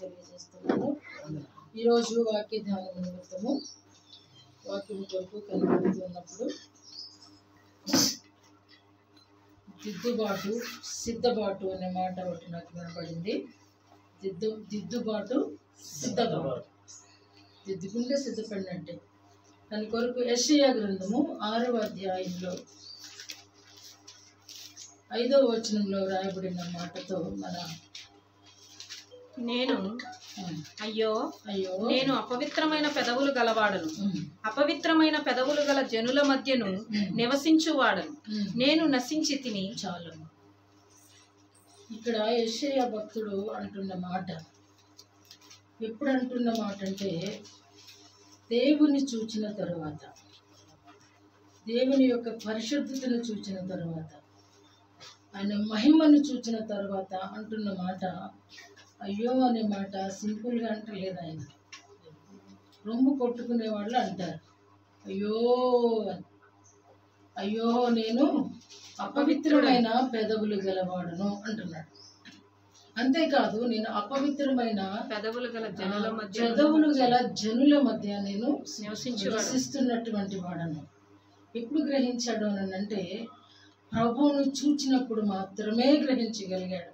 తెలియజేస్తున్నాను. ఈరోజు వాక్య ధ్యానం నిమిత్తము వాక్యం కొరకు కనబడుతున్నప్పుడు దిద్దుబాటు సిద్ధబాటు అనే మాట ఒకటి నాకు వినపడింది. దిద్దుబాటు సిద్ధబాటు, దిద్దుకుంటే సిద్ధపడినట్టే. దాని కొరకు యెషయా గ్రంథము 6వ అధ్యాయంలో 5వ వచనంలో రాయబడిన మాటతో అయ్యో నేను అపవిత్రమైన పెదవులు గలవాడను, అపవిత్రమైన పెదవులు గల జనుల మధ్యను నివసించువాడను, నేను నశించి తిని. చాలు. ఇక్కడ యెషయా భక్తుడు అంటున్న మాట ఎప్పుడు అంటున్న మాట అంటే, దేవుని చూచిన తరువాత, దేవుని యొక్క పరిశుద్ధతను చూచిన తరువాత, ఆయన మహిమను చూచిన తర్వాత అంటున్న మాట. అయ్యో అనే మాట సింపుల్గా అంటలేదు ఆయన. రొమ్ము కొట్టుకునే వాళ్ళు అంటారు అయ్యో అని. అయ్యో నేను అపవిత్రమైన పెదవులు గలవాడును అంటున్నాడు. అంతేకాదు, నేను అపవిత్రమైన పెదవులు గల జనుల మధ్య నేను నివసిస్తున్నటువంటి వాడను. ఎప్పుడు గ్రహించాడు అని అంటే, ప్రభువును చూచినప్పుడు మాత్రమే గ్రహించగలిగాడు.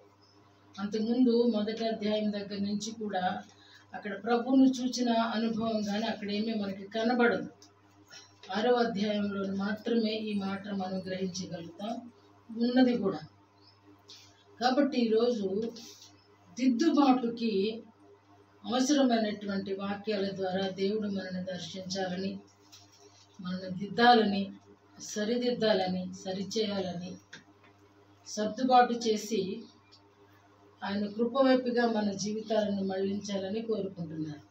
అంతకుముందు 1వ అధ్యాయం దగ్గర నుంచి కూడా అక్కడ ప్రభువును చూచిన అనుభవం కానీ అక్కడేమీ మనకి కనబడదు. 6వ అధ్యాయంలో మాత్రమే ఈ మాట మనం గ్రహించగలుగుతాం ఉన్నది కూడా. కాబట్టి ఈరోజు దిద్దుబాటుకి అవసరమైనటువంటి వాక్యాల ద్వారా దేవుడు మనల్ని దర్శించాలని, మనల్ని దిద్దాలని, సరిదిద్దాలని, సరిచేయాలని, సర్దుబాటు చేసి ఆయన కృప వైపుగా మన జీవితాలను మళ్లించాలని కోరుకుంటున్నారు.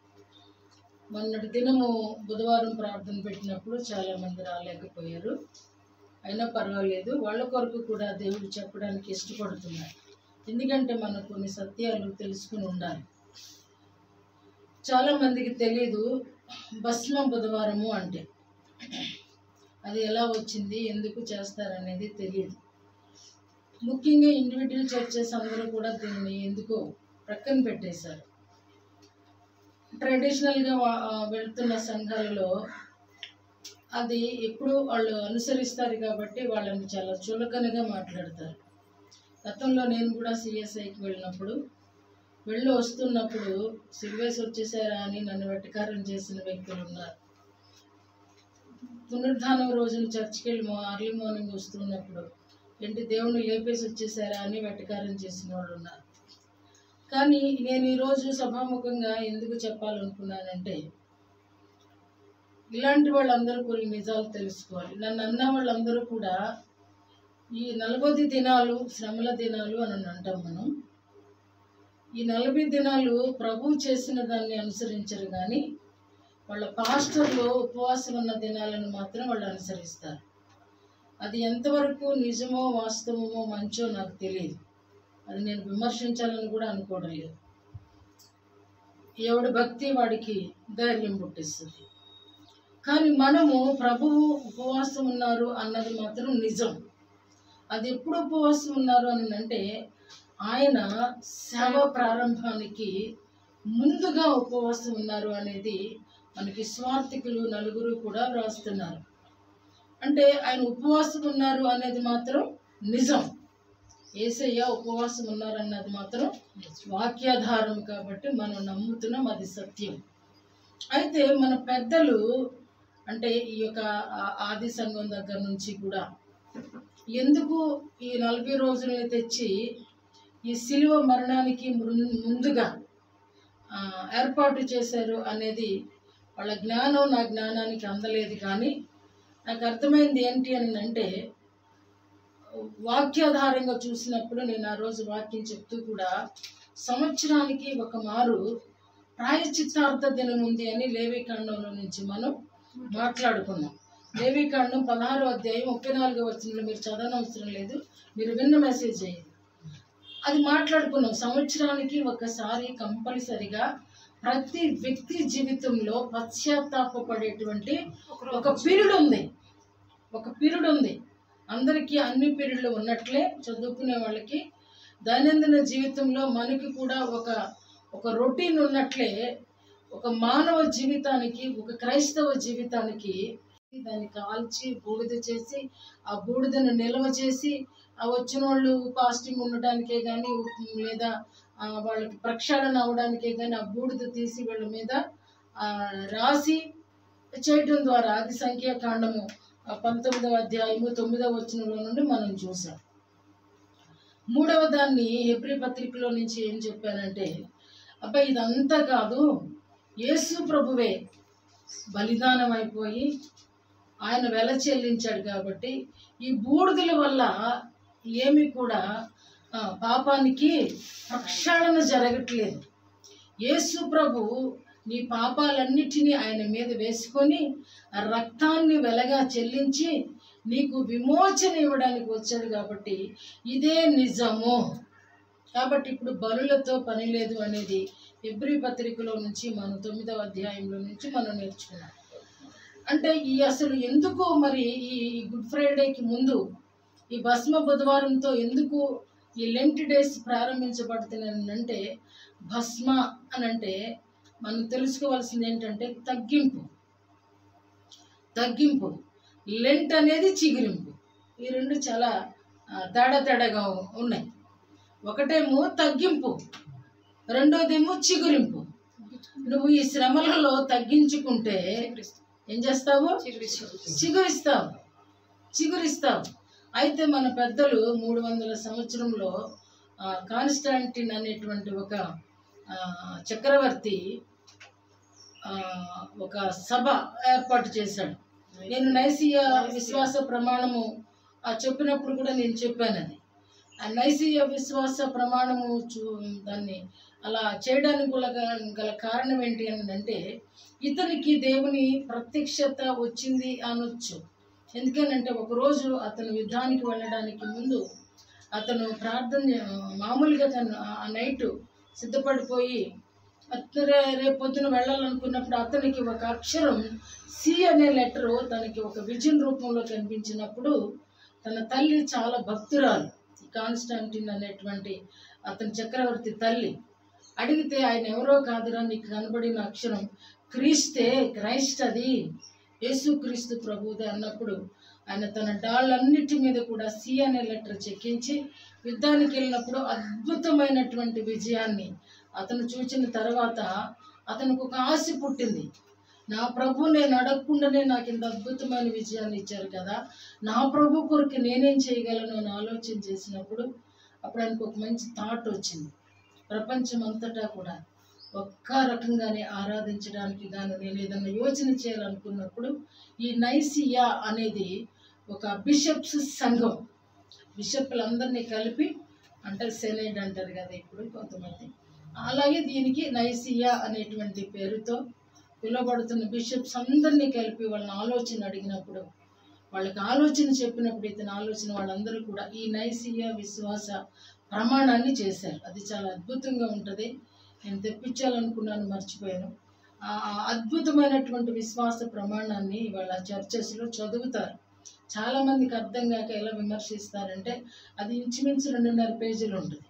మొన్నటి దినము బుధవారం ప్రార్థన పెట్టినప్పుడు చాలామంది రాలేకపోయారు. అయినా పర్వాలేదు, వాళ్ళ కొరకు కూడా దేవుడు చెప్పడానికి ఇష్టపడుతున్నారు. ఎందుకంటే మనం కొన్ని సత్యాలు తెలుసుకుని ఉండాలి. చాలామందికి తెలీదు భస్మ బుధవారము అంటే. అది ఎలా వచ్చింది, ఎందుకు చేస్తారనేది తెలియదు. ముఖ్యంగా ఇండివిజువల్ చర్చెస్ అందరూ కూడా దీన్ని ఎందుకో ప్రక్కన పెట్టేశారు. ట్రెడిషనల్గా వెళ్తున్న సంఘాలలో అది ఎప్పుడు వాళ్ళు అనుసరిస్తారు కాబట్టి వాళ్ళని చాలా చులకనగా మాట్లాడతారు. గతంలో నేను కూడా సిఎస్ఐకి వెళ్ళినప్పుడు వస్తున్నప్పుడు సిల్వేసి వచ్చేసారా అని నన్ను వెటకారం చేసిన వ్యక్తులు ఉన్నారు. పునరుద్ధానం రోజున చర్చికి వెళ్ళి అర్లీ మార్నింగ్ వస్తున్నప్పుడు ఏంటి దేవుణ్ణి లేపేసి వచ్చేసారా అని వెటకారం చేసిన వాళ్ళు ఉన్నారు. కానీ నేను ఈరోజు సభాముఖంగా ఎందుకు చెప్పాలనుకున్నానంటే, ఇలాంటి వాళ్ళందరూ కొన్ని నిజాలు తెలుసుకోవాలి. నన్ను అన్న వాళ్ళందరూ కూడా ఈ 40 దినాలు శ్రమల దినాలు అని అంటాం మనం. ఈ 40 దినాలు ప్రభువు చేసిన దాన్ని అనుసరించరు, కానీ వాళ్ళ పాస్టర్లు ఉపవాసం ఉన్న దినాలను మాత్రం వాళ్ళు అనుసరిస్తారు. అది ఎంతవరకు నిజమో వాస్తవమో మంచో నాకు తెలియదు. అది నేను విమర్శించాలని కూడా అనుకోవడం లేదు. ఎవడి భక్తి వాడికి ధైర్యం పుట్టిస్తుంది. కానీ మనము ప్రభువు ఉపవాసం ఉన్నారు అన్నది మాత్రం నిజం. అది ఎప్పుడు ఉపవాసం ఉన్నారు అని అంటే, ఆయన సేవ ప్రారంభానికి ముందుగా ఉపవాసం ఉన్నారు అనేది మనకి స్వార్థికులు నలుగురు కూడా వ్రాస్తున్నారు. అంటే ఆయన ఉపవాసం ఉన్నారు అనేది మాత్రం నిజం. యేసయ్య ఉపవాసం ఉన్నారు అన్నది మాత్రం వాక్యాధారం కాబట్టి మనం నమ్ముతున్నాం, అది సత్యం. అయితే మన పెద్దలు అంటే ఈ యొక్క ఆది సంఘం దగ్గర నుంచి కూడా ఎందుకు ఈ 40 రోజులని తెచ్చి ఈ శిలువ మరణానికి ముందుగా ఏర్పాటు చేశారు అనేది వాళ్ళ జ్ఞానం నా జ్ఞానానికి అందలేదు. కానీ నాకు అర్థమైంది ఏంటి అని అంటే, వాక్యాధారంగా చూసినప్పుడు నేను ఆ రోజు వాక్యం చెప్తూ కూడా సంవత్సరానికి ఒక మారు ప్రాయశ్చిత్తార్థ దినం ఉంది అని లేవీకాండంలో నుంచి మనం మాట్లాడుకున్నాం. లేవీకాండం 16వ అధ్యాయం 34వ వచనంలో మీరు చదవనవసరం లేదు, మీరు విన్న మెసేజ్ అయ్యింది. అది మాట్లాడుకున్నాం. సంవత్సరానికి ఒకసారి కంపల్సరిగా ప్రతి వ్యక్తి జీవితంలో పశ్చాత్తాపపడేటువంటి ఒక పీరియడ్ ఉంది. అందరికీ అన్ని పీరియడ్లు ఉన్నట్లే చదువుకునే వాళ్ళకి దైనందిన జీవితంలో మనకి కూడా ఒక రొటీన్ ఉన్నట్లే ఒక మానవ జీవితానికి, ఒక క్రైస్తవ జీవితానికి దాన్ని కాల్చి బూడిద చేసి, ఆ బూడిదను నిల్వ చేసి, ఆ వచ్చిన వాళ్ళు ఫాస్టింగ్ ఉండడానికే కానీ, లేదా వాళ్ళకి ప్రక్షాళన అవడానికే కానీ ఆ బూడిద తీసి వీళ్ళ మీద రాసి చేయటం ద్వారా ఆది సంఖ్యాకాండము 19వ అధ్యాయము 9వ వచనంలో నుండి మనం చూసాం. మూడవ దాన్ని హెబ్రీ పత్రికలో నుంచి ఏం చెప్పానంటే, అబ్బాయి ఇదంతా కాదు, యేసు ప్రభువే బలిదానం అయిపోయి ఆయన వెల చెల్లించాడు కాబట్టి ఈ బూడిదల వల్ల ఏమి కూడా పాపానికి ప్రక్షాళన జరగట్లేదు. యేసు ప్రభు నీ పాపాలన్నిటినీ ఆయన మీద వేసుకొని రక్తాన్ని వెలగా చెల్లించి నీకు విమోచన ఇవ్వడానికి వచ్చాడు కాబట్టి ఇదే నిజము. కాబట్టి ఇప్పుడు బలులతో పని లేదు అనేది హెబ్రీ పత్రికలో నుంచి మనం 9వ అధ్యాయంలో నుంచి మనం నేర్చుకున్నాం. అంటే ఈ అసలు ఎందుకు మరి ఈ గుడ్ ఫ్రైడేకి ముందు ఈ భస్మ బుధవారంతో ఎందుకు ఈ లెంట్ డేస్ ప్రారంభించబడుతున్నాయి అంటే, భస్మ అని అంటే మనం తెలుసుకోవాల్సింది ఏంటంటే తగ్గింపు. లెంట్ అనేది చిగురింపు. ఈ రెండు చాలా తేడాగా ఉన్నాయి. ఒకటేమో తగ్గింపు, రెండోదేమో చిగురింపు. నువ్వు ఈ శ్రమలలో తగ్గించుకుంటే ఏం చేస్తావు? చిగురిస్తావు. అయితే మన పెద్దలు 300 సంవత్సరంలో కాన్స్టాంటిన్ అనేటువంటి ఒక చక్రవర్తి ఒక సభ ఏర్పాటు చేశాడు. నేను నైసియా విశ్వాస ప్రమాణము చెప్పినప్పుడు కూడా నేను చెప్పాను. అది ఆ నైసియా విశ్వాస ప్రమాణము దాన్ని అలా చేయడానికి గల కారణం ఏంటి అని అంటే, ఇతనికి దేవుని ప్రత్యక్షత వచ్చింది అనొచ్చు. ఎందుకనంటే ఒకరోజు అతను యుద్ధానికి వెళ్ళడానికి ముందు అతను మామూలుగా తను ఆ నైట్ సిద్ధపడిపోయి రేపు పొద్దున వెళ్ళాలనుకున్నప్పుడు అతనికి ఒక అక్షరం సి అనే లెటరు తనకి ఒక విజన్ రూపంలో కనిపించినప్పుడు, తన తల్లి చాలా భక్తురాలు, కాన్స్టాంటిన్ అనేటువంటి అతని చక్రవర్తి తల్లి అడిగితే, ఆయన ఎవరో కాదురా నీకు కనబడిన అక్షరం క్రైస్ట్ అది యేసుక్రీస్తు ప్రభువుదే అన్నప్పుడు ఆయన తన డాళ్ళన్నిటి మీద కూడా సి అనే లెటర్ చెక్కించి యుద్ధానికి వెళ్ళినప్పుడు అద్భుతమైనటువంటి విజయాన్ని అతను చూచిన తర్వాత అతనికి ఒక ఆశ పుట్టింది. నా ప్రభు నేను అడగకుండానే నాకు ఇంత అద్భుతమైన విజయాన్ని ఇచ్చారు కదా, నా ప్రభు కొరకు నేనేం చేయగలను అని ఆలోచన చేసినప్పుడు అప్పుడు ఆయనకు ఒక మంచి థాట్ వచ్చింది. ప్రపంచం అంతటా కూడా ఒక్క రకంగానే ఆరాధించడానికి గాను నేను ఏదైనా యోచన చేయాలనుకున్నప్పుడు ఈ నైసియా అనేది ఒక బిషప్స్ సంఘం, బిషప్లందరినీ కలిపి, అంటే సెనేట్ అంటారు కదా ఇప్పుడు కొంతమంది, అలాగే దీనికి నైసియా అనేటువంటి పేరుతో పిలువబడుతున్న బిషప్స్ అందరినీ కలిపి వాళ్ళని ఆలోచన అడిగినప్పుడు, వాళ్ళకి ఆలోచన చెప్పినప్పుడు ఇతని ఆలోచన వాళ్ళందరూ కూడా ఈ నైసియా విశ్వాస ప్రమాణాన్ని చేశారు. అది చాలా అద్భుతంగా ఉంటుంది. నేను తెప్పించాలనుకున్నాను, మర్చిపోయాను. ఆ అద్భుతమైనటువంటి విశ్వాస ప్రమాణాన్ని వాళ్ళ చర్చెస్లో చదువుతారు. చాలామందికి అర్థం కాక ఎలా విమర్శిస్తారంటే, అది ఇంచుమించు 2.5 పేజీలు ఉంటుంది.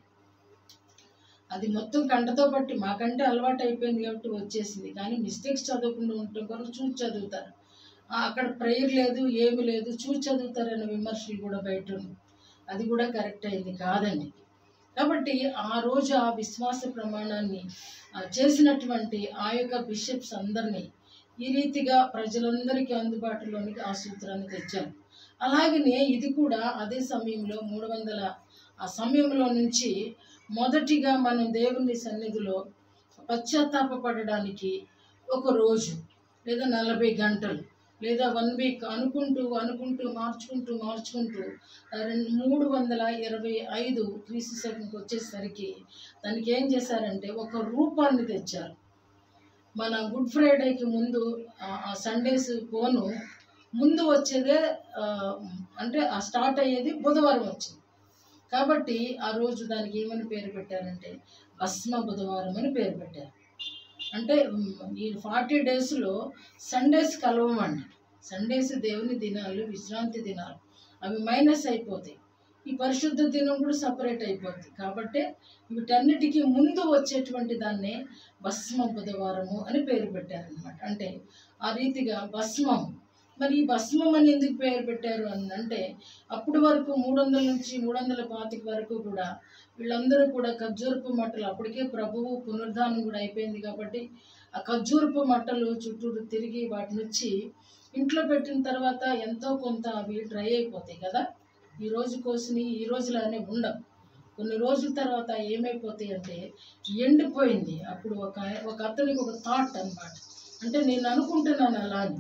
అది మొత్తం కంటతో పట్టి మాకంటే అలవాటు అయిపోయింది కాబట్టి వచ్చేసింది. కానీ మిస్టేక్స్ చదవకుండా ఉండటం కొరకు చూసి చదువుతారు. అక్కడ ప్రేయర్ లేదు, ఏమి లేదు, చూసి చదువుతారనే విమర్శలు కూడా బయట ఉంది. అది కూడా కరెక్ట్ అయింది కాదండి. కాబట్టి ఆ రోజు ఆ విశ్వాస ప్రమాణాన్ని చేసినటువంటి ఆ యొక్క బిషప్స్ అందరినీ ఈ రీతిగా ప్రజలందరికీ అందుబాటులోనికి ఆ సూత్రాన్ని తెచ్చారు. అలాగనే ఇది కూడా అదే సమయంలో 300 ఆ సమయంలో నుంచి మొదటిగా మనం దేవుని సన్నిధిలో పశ్చాత్తాపపడడానికి ఒక రోజు లేదా 40 గంటలు లేదా 1 వీక్ అనుకుంటూ మార్చుకుంటూ 325 క్రీస్తు శకంకి వచ్చేసరికి దానికి ఏం చేశారంటే ఒక రూపాన్ని తెచ్చారు. మన గుడ్ ఫ్రైడేకి ముందు ఆ సండేస్ ముందు వచ్చేదే, అంటే ఆ స్టార్ట్ అయ్యేది బుధవారం వచ్చింది కాబట్టి ఆ రోజు దానికి ఏమని పేరు పెట్టారంటే భస్మ బుధవారం అని పేరు పెట్టారు. అంటే ఈ 40 డేస్లో సండేస్ కలవమండి. సండేస్ దేవుని దినాలు, విశ్రాంతి దినాలు, అవి మైనస్ అయిపోతాయి. ఈ పరిశుద్ధ దినం కూడా సపరేట్ అయిపోద్ది. కాబట్టి వీటన్నిటికీ ముందు వచ్చేటువంటి దాన్నే భస్మ బుధవారము అని పేరు పెట్టారనమాట. అంటే ఆ రీతిగా భస్మం. మరి ఈ భస్మం అని ఎందుకు పేరు పెట్టారు అని అంటే, అప్పటి వరకు 300 నుంచి 325 వరకు కూడా వీళ్ళందరూ కూడా ఖర్జూరపు మట్టలు, అప్పటికే ప్రభువు పునరుద్ధానం కూడా అయిపోయింది కాబట్టి ఆ ఖర్జూరపు మట్టలు చుట్టూరు తిరిగి వాటిని వచ్చి ఇంట్లో పెట్టిన తర్వాత ఎంతో కొంత అవి డ్రై అయిపోతాయి కదా. ఈ రోజు కోసిని ఈ రోజులానే ఉండవు. కొన్ని రోజుల తర్వాత ఏమైపోతాయి అంటే ఎండిపోయింది. అప్పుడు ఒక అతనికి ఒక థాట్ అన్నమాట. అంటే నేను అనుకుంటున్నాను అలా అని.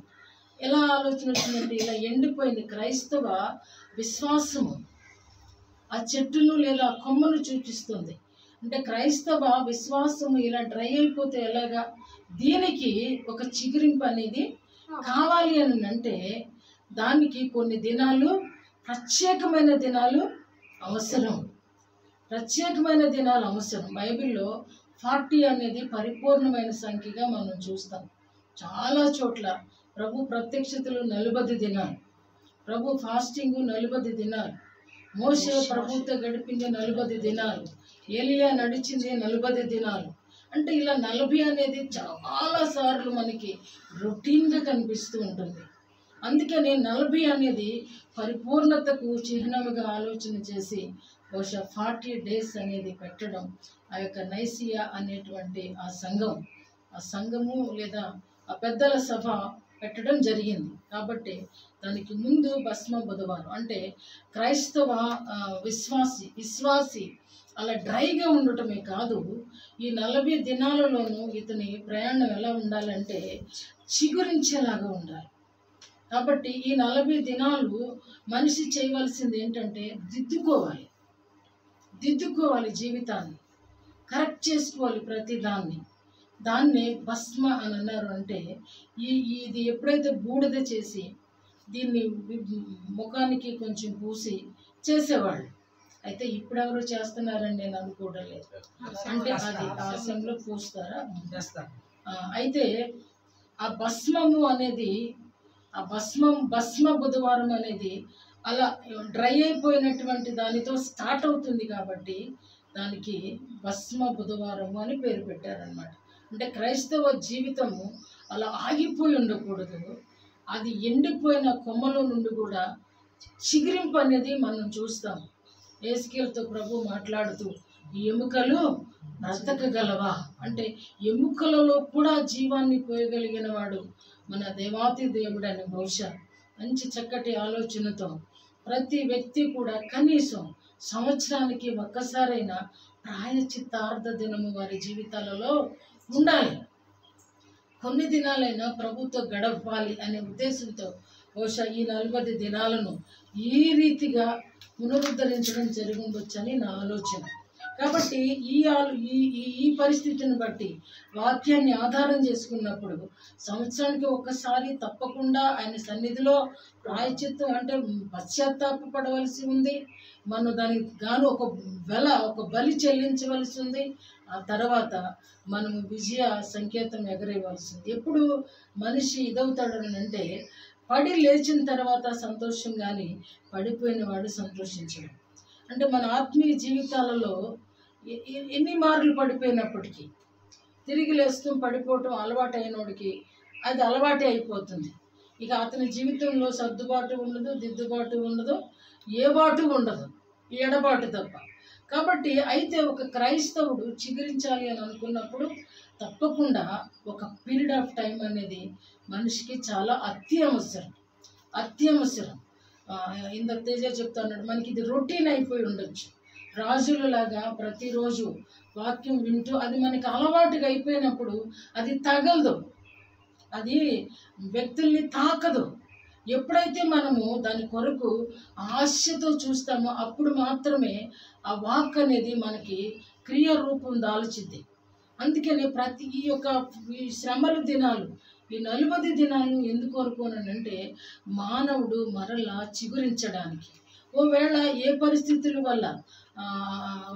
ఎలా ఆలోచన వచ్చిందంటే, ఇలా ఎండిపోయింది క్రైస్తవ విశ్వాసము ఆ చెట్టును లేదా ఆ కొమ్మను సూచిస్తుంది. అంటే క్రైస్తవ విశ్వాసము ఇలా డ్రై అయిపోతే ఎలాగా, దీనికి ఒక చిగురింపు అనేది కావాలి అని అంటే దానికి కొన్ని దినాలు, ప్రత్యేకమైన దినాలు అవసరం. ప్రత్యేకమైన దినాలు అవసరం. బైబిల్లో 40 అనేది పరిపూర్ణమైన సంఖ్యగా మనం చూస్తాం. చాలా చోట్ల ప్రభు ప్రత్యక్షతలు 40 దినాలు, ప్రభు ఫాస్టింగ్ 40 దినాలు, మోషే ప్రభుతో గడిపింది 40 దినాలు, ఏలియా నడిచింది 40 దినాలు. అంటే ఇలా 40 అనేది చాలా సార్లు మనకి రొటీన్గా కనిపిస్తూ ఉంటుంది. అందుకని 40 అనేది పరిపూర్ణతకు చిహ్నముగా ఆలోచన చేసి బహుశా 40 డేస్ అనేది పెట్టడం, ఆ యొక్క నైసియా అనేటువంటి ఆ సంఘము లేదా ఆ పెద్దల సభ పెట్టడం జరిగింది. కాబట్టి దానికి ముందు భస్మ బుధవారం. అంటే క్రైస్తవ విశ్వాసి అలా డ్రైగా ఉండటమే కాదు, ఈ 40 దినాలలోనూ ఇతని ప్రయాణం ఎలా ఉండాలంటే చిగురించేలాగా ఉండాలి. కాబట్టి ఈ 40 దినాలు మనిషి చేయవలసింది ఏంటంటే దిద్దుకోవాలి జీవితాన్ని, కరెక్ట్ చేసుకోవాలి ప్రతి దాన్ని భస్మ అని అన్నారు. అంటే ఇది ఎప్పుడైతే బూడిద చేసి దీన్ని ముఖానికి కొంచెం పూసి చేసేవాళ్ళు, అయితే ఇప్పుడు ఎవరు చేస్తున్నారని నేను అనుకోవడం లేదు. అంటే అది ఆశంలో పూస్తారా, అయితే ఆ భస్మము అనేది ఆ భస్మ బుధవారం అనేది అలా డ్రై అయిపోయినటువంటి దానితో స్టార్ట్ అవుతుంది. కాబట్టి దానికి భస్మ బుధవారము అని పేరు పెట్టారనమాట. అంటే క్రైస్తవ జీవితము అలా ఆగిపోయి ఉండకూడదు. అది ఎండిపోయిన కొమ్మలో నుండి కూడా చిగురింపు అనేది మనం చూస్తాం. యేసుకేలుతో ప్రభు మాట్లాడుతూ, ఈ ఎముకలు బ్రతకగలవా అంటే ఎముకలలో కూడా జీవాన్ని పోయగలిగిన వాడు మన దేవాతి దేవుడు అని బహుశా మంచి చక్కటి ఆలోచనతో ప్రతి వ్యక్తి కూడా కనీసం సంవత్సరానికి ఒక్కసారైనా ప్రాయచిత్తార్థ దినము వారి జీవితాలలో ఉండాలి. కొన్ని దినాలైనా ప్రభుతో గడపాలి అనే ఉద్దేశంతో బహుశా ఈ 40 దినాలను ఈ రీతిగా పునరుద్ధరించడం జరిగి ఉండొచ్చని నా ఆలోచన. కాబట్టి ఈ పరిస్థితిని బట్టి వాక్యాన్ని ఆధారం చేసుకున్నప్పుడు సంవత్సరానికి ఒక్కసారి తప్పకుండా ఆయన సన్నిధిలో ప్రాయచిత్తం అంటే పశ్చాత్తాపడవలసి ఉంది. మనం దానికి గాను ఒక బలి చెల్లించవలసి ఉంది. ఆ తర్వాత మనము విజయ సంకేతం ఎగరేయవలసింది. ఎప్పుడు మనిషి ఇదవుతాడని అంటే పడి లేచిన తర్వాత సంతోషం, కానీ పడిపోయిన వాడు సంతోషించడం. అంటే మన ఆత్మీయ జీవితాలలో ఎన్ని మార్లు పడిపోయినప్పటికీ తిరిగి లేస్తూ పడిపోవటం అలవాటు అయినోడికి అది అలవాటే అయిపోతుంది. ఇక అతని జీవితంలో సర్దుబాటు ఉండదు, దిద్దుబాటు ఉండదు, ఏ బాటు ఉండదు, ఎడబాటు తప్ప. కాబట్టి అయితే ఒక క్రైస్తవుడు చిగురించాలి అని అనుకున్నప్పుడు తప్పకుండా ఒక పీరియడ్ ఆఫ్ టైం అనేది మనిషికి చాలా అత్యవసరం. ఇంత తేజ చెప్తున్నాడు, మనకి ఇది రొటీన్ అయిపోయి ఉండొచ్చు. రాజులలాగా ప్రతిరోజు వాక్యం వింటూ అది మనకి అలవాటుగా అయిపోయినప్పుడు అది తగలదు, అది వ్యక్తుల్ని తాకదు. ఎప్పుడైతే మనము దాని కొరకు ఆశతో చూస్తామో అప్పుడు మాత్రమే ఆ వాక్ అనేది మనకి క్రియ రూపం దాల్చింది. అందుకని ఈ శ్రమల దినాలు, ఈ 40 దినాలు ఎందుకు అనుకోనంటే మానవుడు మరలా చిగురించడానికి. ఒకవేళ ఏ పరిస్థితుల వల్ల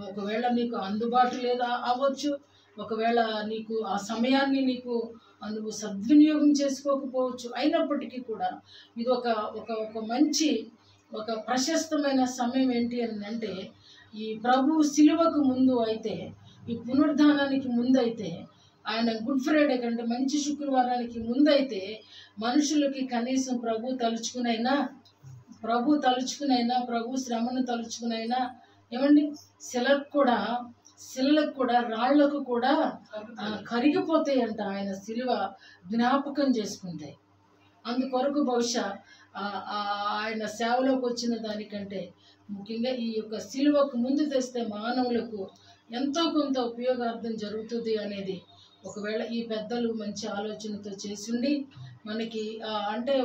ఒకవేళ నీకు అందుబాటు లేదా అవ్వచ్చు, ఒకవేళ నీకు ఆ సమయాన్ని నువ్వు సద్వినియోగం చేసుకోకపోవచ్చు. అయినప్పటికీ కూడా ఇది ఒక మంచి ఒక ప్రశస్తమైన సమయం ఏంటి అని అంటే, ఈ ప్రభు శిలువకు ముందు అయితే, ఈ పునరుద్ధానానికి ముందైతే, ఆయన గుడ్ ఫ్రైడే కంటే మంచి శుక్రవారానికి ముందైతే మనుషులకి కనీసం ప్రభు తలుచుకునైనా, ప్రభు శ్రమను తలుచుకునైనా, ఏమండి, శిలలకు కూడా రాళ్లకు కూడా కరిగిపోతాయంట ఆయన శిలువ జ్ఞాపకం చేసుకుంటే. అందుకొరకు బహుశా ఆయన సేవలోకి వచ్చిన దానికంటే ముఖ్యంగా ఈ యొక్క శిలువకు ముందు తెస్తే మానవులకు ఎంతో కొంత ఉపయోగార్థం జరుగుతుంది అనేది ఒకవేళ ఈ పెద్దలు మంచి ఆలోచనతో చేసుండి మనకి అంటే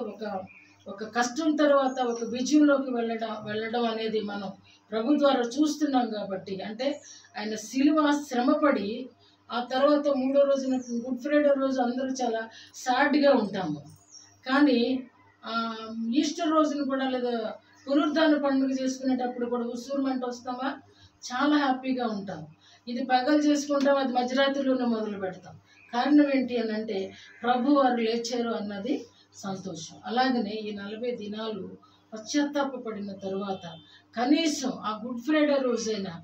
ఒక కష్టం తర్వాత ఒక విజయంలోకి వెళ్ళడం అనేది మనం ప్రభు ద్వారా చూస్తున్నాం కాబట్టి, అంటే ఆయన శిలువ శ్రమపడి ఆ తర్వాత 3వ రోజున గుడ్ ఫ్రైడే రోజు అందరూ చాలా సాడ్గా ఉంటాము. కానీ ఈస్టర్ రోజున కూడా లేదా పునరుద్ధాన పండుగ చేసుకునేటప్పుడు కూడా ఉసూరుమంట వస్తామా, చాలా హ్యాపీగా ఉంటాం. ఇది పగలు చేసుకుంటాం, అది మధ్యరాత్రిలోనే మొదలు పెడతాం. కారణం ఏంటి అని అంటే ప్రభు వారు లేచారు అన్నది సంతోషం. అలాగనే ఈ 40 దినాలు పశ్చాత్తాపడిన తరువాత కనీసం ఆ గుడ్ ఫ్రైడే రోజైనా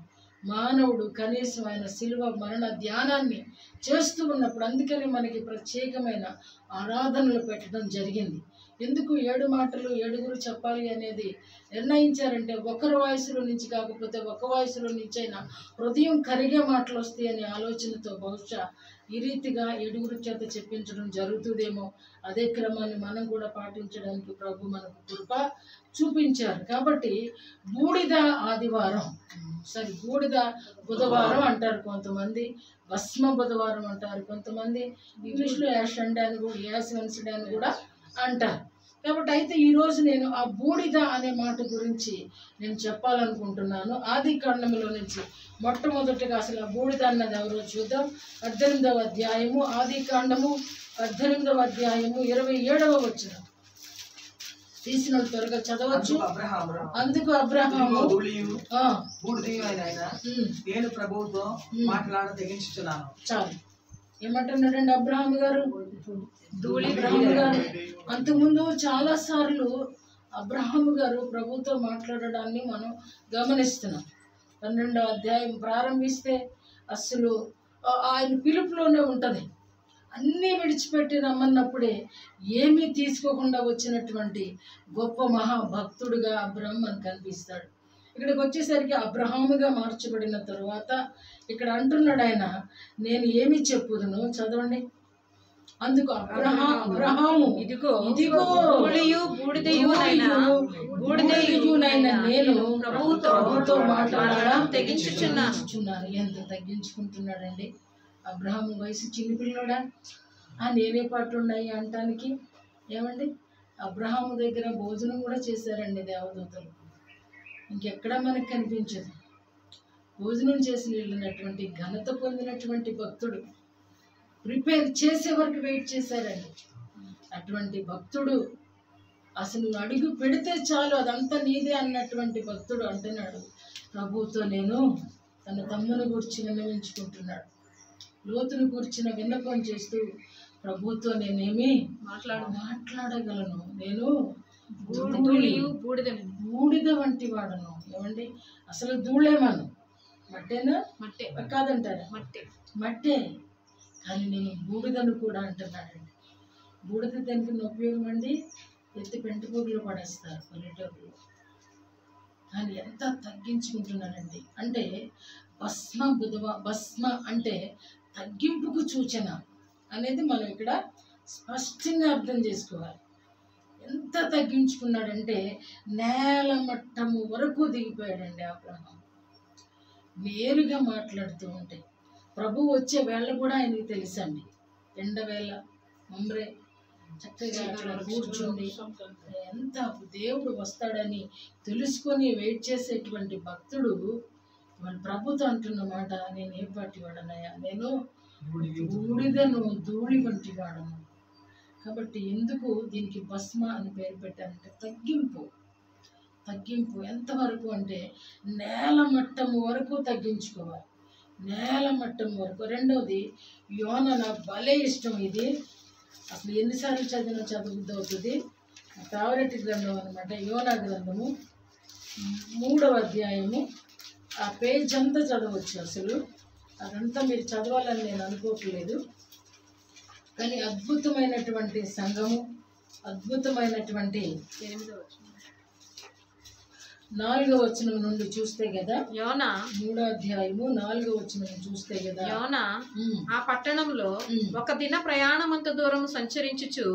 మానవుడు కనీసం ఆయన శిలువ మరణ ధ్యానాన్ని చేస్తూ ఉన్నప్పుడు, అందుకని మనకి ప్రత్యేకమైన ఆరాధనలు పెట్టడం జరిగింది. ఎందుకు 7 మాటలు 7గురు చెప్పాలి అనేది నిర్ణయించారంటే, ఒకరి వాయిస్లో నుంచి కాకపోతే ఒక వాయిస్లో నుంచి అయినా హృదయం కరిగే మాటలు వస్తాయి అనే ఆలోచనతో బహుశా ఈ రీతిగా 7గురు చేత చెప్పించడం జరుగుతుందేమో. అదే క్రమాన్ని మనం కూడా పాటించడానికి ప్రభు మనకు కృప చూపించారు. కాబట్టి బూడిద బుధవారం అంటారు కొంతమంది, భస్మ బుధవారం అంటారు కొంతమంది, ఇంగ్లీష్లో యాష్ వెన్స్డే అని కూడా అంటారు. కాబట్టి అయితే ఈరోజు నేను ఆ బూడిద అనే మాట గురించి నేను చెప్పాలనుకుంటున్నాను. ఆది కాండములో నుంచి మొట్టమొదటిగా అసలు ఆ బూడిద అన్నది ఎవరో చూద్దాం. 18వ అధ్యాయము, ఆది కాండము 18వ అధ్యాయము 27వ వచనం తీసిన త్వరగా చదవచ్చు. అందుకు అబ్రహాము నేను ప్రభువుతో మాట్లాడ తెగించుచున్నాను. చాలు, ఏమంటున్నాడండి అబ్రహాం గారు? అంతకుముందు చాలా సార్లు అబ్రహాం గారు ప్రభుతో మాట్లాడడాన్ని మనం గమనిస్తున్నాం. 12వ అధ్యాయం ప్రారంభిస్తే అసలు ఆయన పిలుపులోనే ఉంటుంది. అన్నీ విడిచిపెట్టి రమ్మన్నప్పుడే ఏమీ తీసుకోకుండా వచ్చినటువంటి గొప్ప మహాభక్తుడుగా అబ్రహాం మనకు కనిపిస్తాడు. ఇక్కడికి వచ్చేసరికి అబ్రహాముగా మార్చబడిన తరువాత ఇక్కడ అంటున్నాడు ఆయన, నేను ఏమి చెప్పుదును, చదవండి. అందుకు అబ్రహాము ఇదిగో బూడిదయునైన నేను ప్రభువుతో మాట్లాడడం తెగించుచున్నాను. ఎంత తగ్గించుకుంటున్నాడండి అబ్రహాము. వయసు చిన్నపిల్లడా, నేనే పాటలు ఉన్నాయి అంటానికి. ఏమండి, అబ్రహాము దగ్గర భోజనం కూడా చేశారండి దేవదూతలు. ఇంకెక్కడా మనకు కనిపించదు. భోజనం చేసి వెళ్ళినటువంటి ఘనత పొందినటువంటి భక్తుడు, ప్రిపేర్ చేసే వరకు వెయిట్ చేశారండి. అటువంటి భక్తుడు అసలు అడుగు పెడితే చాలు అదంతా నీదే అన్నటువంటి భక్తుడు అంటున్నాడు, ప్రభువుతో నేను తన తమ్ముని గురించి విన్నవించుకుంటున్నాడు. లోతును కూర్చిన విన్నపం చేస్తూ ప్రభువుతో నేనేమి మాట్లాడగలను, నేను బూడిద వంటి వాడను. ఏమండి, అసలు ధూళేమను, మట్టేనా? మట్టే కాదంటారా? మట్టే, కానీ నేను బూడిదను కూడా అంటున్నాడండి. బూడిద దానికి ఉపయోగం అండి, ఎత్తి పెంటపూరులో పడేస్తారు పల్లెటూరులో. కానీ ఎంత తగ్గించుకుంటున్నాడండి అంటే భస్మ అంటే తగ్గింపుకు సూచన అనేది మనం ఇక్కడ స్పష్టంగా అర్థం చేసుకోవాలి. ఎంత తగ్గించుకున్నాడంటే నేల మట్టము వరకు దిగిపోయాడండి అబ్రహాం. నేరుగా మాట్లాడుతూ ఉంటే ప్రభు వచ్చే వేళ కూడా ఆయనకి తెలుసండి. ఎండవేళ మమ్రే చక్కగా అక్కడ కూర్చుండి ఎంత దేవుడు వస్తాడని తెలుసుకొని వెయిట్ చేసేటువంటి భక్తుడు మన ప్రభుతో అంటున్న మాట, నేను ఏ పాటి వాడనయ్యా, నేను బూడిదను ధూళి వంటి వాడను. కాబట్టి ఎందుకు దీనికి భస్మ అని పేరు పెట్టారంటే తగ్గింపు ఎంతవరకు అంటే నేల మట్టము వరకు తగ్గించుకోవాలి, నేల మట్టం వరకు. రెండవది యోన, నాకు భలే ఇష్టం ఇది, అసలు ఎన్నిసార్లు చదివినా చదువుద్ది అవుతుంది. ఫేవరెట్ గ్రంథం అనమాట యోనా గ్రంథము. 3వ అధ్యాయము. ఆ పేజ్ అంతా చదవచ్చు. అసలు అదంతా మీరు చదవాలని నేను అనుకోవట్లేదు, కానీ అద్భుతమైనటువంటి సంఘము, అద్భుతమైనటువంటి 4వ వచనం నుండి చూస్తే కదా, యోనా 3వ అధ్యాయము 4వ వచనం చూస్తే కదా, యోనా ఆ పట్టణంలో ఒక దిన ప్రయాణమంత దూరము సంచరించుచు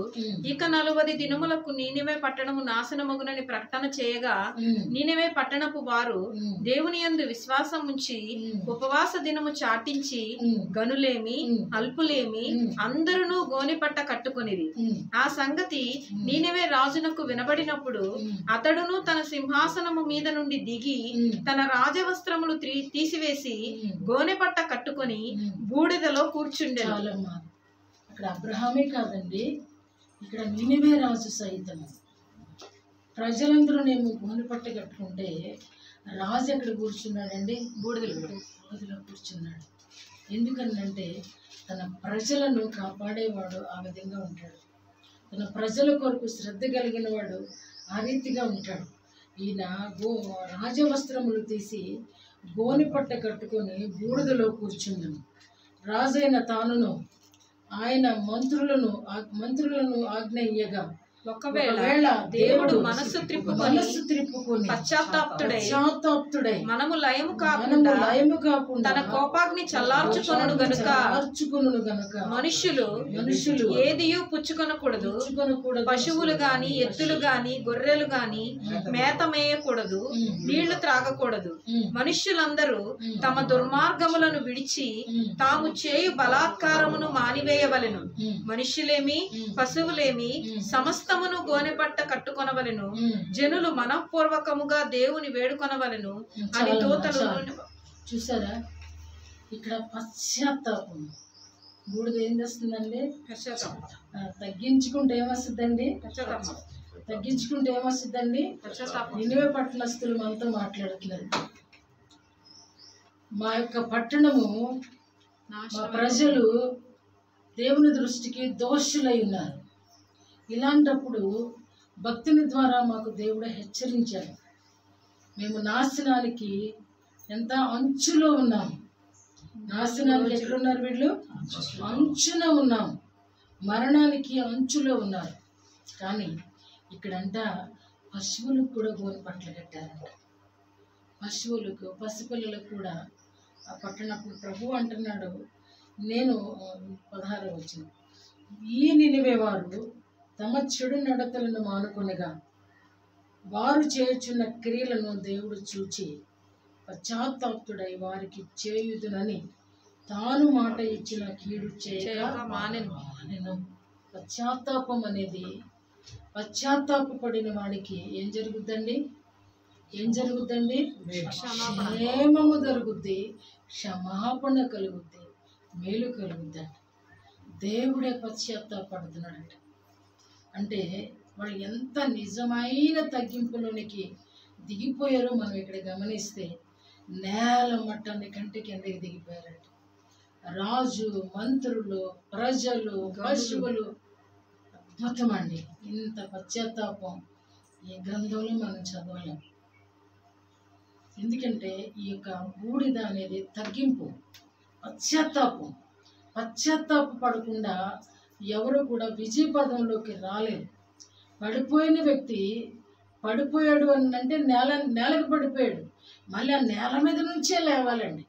ఇక 40 దినములకు నీనివే పట్టణము నాశనమగునని ప్రకటన చేయగా, నీనివే పట్టణపు వారు దేవుని యందు విశ్వాసం ఉంచి ఉపవాస దినము చాటించి గనులేమి అల్పులేమి అందరూ గోనిపట్ట కట్టుకొనిరి. ఆ సంగతి నీనివే రాజునకు వినబడినప్పుడు అతడును తన సింహాసనము మీద నుండి దిగి తన రాజవస్త్రములు తీసివేసి గోనెపట్ట కట్టుకొని బూడిదలో కూర్చుండెను. అక్కడ అబ్రహామే కాదండి, ఇక్కడ నినివే రాజు సైతం. ప్రజలందరూ గోనెపట్ట కట్టుకుంటే రాజు ఎక్కడ కూర్చున్నాడండి? బూడిదలో కూర్చున్నాడు. ఎందుకనంటే తన ప్రజలను కాపాడేవాడు ఆ విధంగా ఉంటాడు. తన ప్రజల కొరకు శ్రద్ధ కలిగిన వాడు ఆ రీతిగా ఉంటాడు. ఈయన రాజవస్త్రములు తీసి గోనెపట్ట కట్టుకొని బూడిదలో కూర్చున్నాను. రాజైన తానును ఆయన మంత్రులను ఆజ్ఞ ఇయ్యగా, ఒకవేళ దేవుడు మనస్సు త్రిప్పుకొని పశ్చాత్తాప్తుడై మనము లయము కాకుండా తన కోపాగ్ని చల్లార్చుకొనును గనుక మనుషులు ఏదియు పుచ్చుకొనకూడదు. పశువులు గాని ఎద్దులు గాని గొర్రెలు గాని మేత మేయకూడదు, నీళ్లు త్రాగకూడదు. మనుష్యులందరూ తమ దుర్మార్గములను విడిచి తాము చేయు బలాత్కారమును మానివేయవలెను. మనుష్యులేమి పశువులేమి సమస్తమును గోనెపట్ట కట్టుకొనవలెను. జనులు మనఃపూర్వకముగా దేవుని వేడుకొనవలెను అని దూతలు. చూసారా, ఇక్కడ పశ్చాత్తాపం. బూడిద ఏం చేస్తుందండి? తగ్గించుకుంటే ఏమొస్తుందండి? తగ్గించుకుంటే ఏమొస్తుందండి? నినివే పట్టణస్తులు మనతో మాట్లాడుతున్నారు. మా యొక్క పట్టణము, మా ప్రజలు దేవుని దృష్టికి దోషులై ఉన్నారు. ఇలాంటప్పుడు భక్తుని ద్వారా మాకు దేవుడు హెచ్చరించాడు. మేము నాశనానికి ఎంత అంచులో ఉన్నాము. నాశనానికి ఎక్కడున్నారు వీళ్ళు? అంచున ఉన్నాము. మరణానికి అంచులో ఉన్నారు. కానీ ఇక్కడంట పశువులకు కూడా గోనెపట్టలు కట్టారంట. పశువులకు, పసిపిల్లలకు కూడా ఆ పట్టణప్పుడు ప్రభు అంటున్నాడు, నేను 16వ వచనం, ఈ నినివే వారు తమ చెడు నడతలను మానుకొనగా వారు చేయుచున్న క్రియలను దేవుడు చూచి పశ్చాత్తాప్తుడై వారికి చేయుదునని తాను మాట ఇచ్చిన కీడు చేయక మానెను. పశ్చాత్తాపం అనేది, పశ్చాత్తాపడిన వాడికి ఏం జరుగుద్దండి? క్షేమము జరుగుద్ది, క్షమాపణ కలుగుద్ది, మేలు కలుగుద్దండి. దేవుడే పశ్చాత్తాపడుతున్నాడంట. అంటే వాళ్ళు ఎంత నిజమైన తగ్గింపులోనికి దిగిపోయారో మనం ఇక్కడ గమనిస్తే, నేల మట్టాన్ని కంటి కిందకి దిగిపోయారంట. రాజు, మంత్రులు, ప్రజలు, పశువులు. అద్భుతం అండి. ఇంత పశ్చాత్తాపం ఈ గ్రంథంలో మనం చదవలేం. ఎందుకంటే ఈ యొక్క బూడిద అనేది తగ్గింపు, పశ్చాత్తాప పడకుండా ఎవరు కూడా విజయపదంలోకి రాలేరు. పడిపోయిన వ్యక్తి పడిపోయాడు అని అంటే నేలకు పడిపోయాడు, మళ్ళీ ఆ నేల మీద నుంచే లేవాలండి.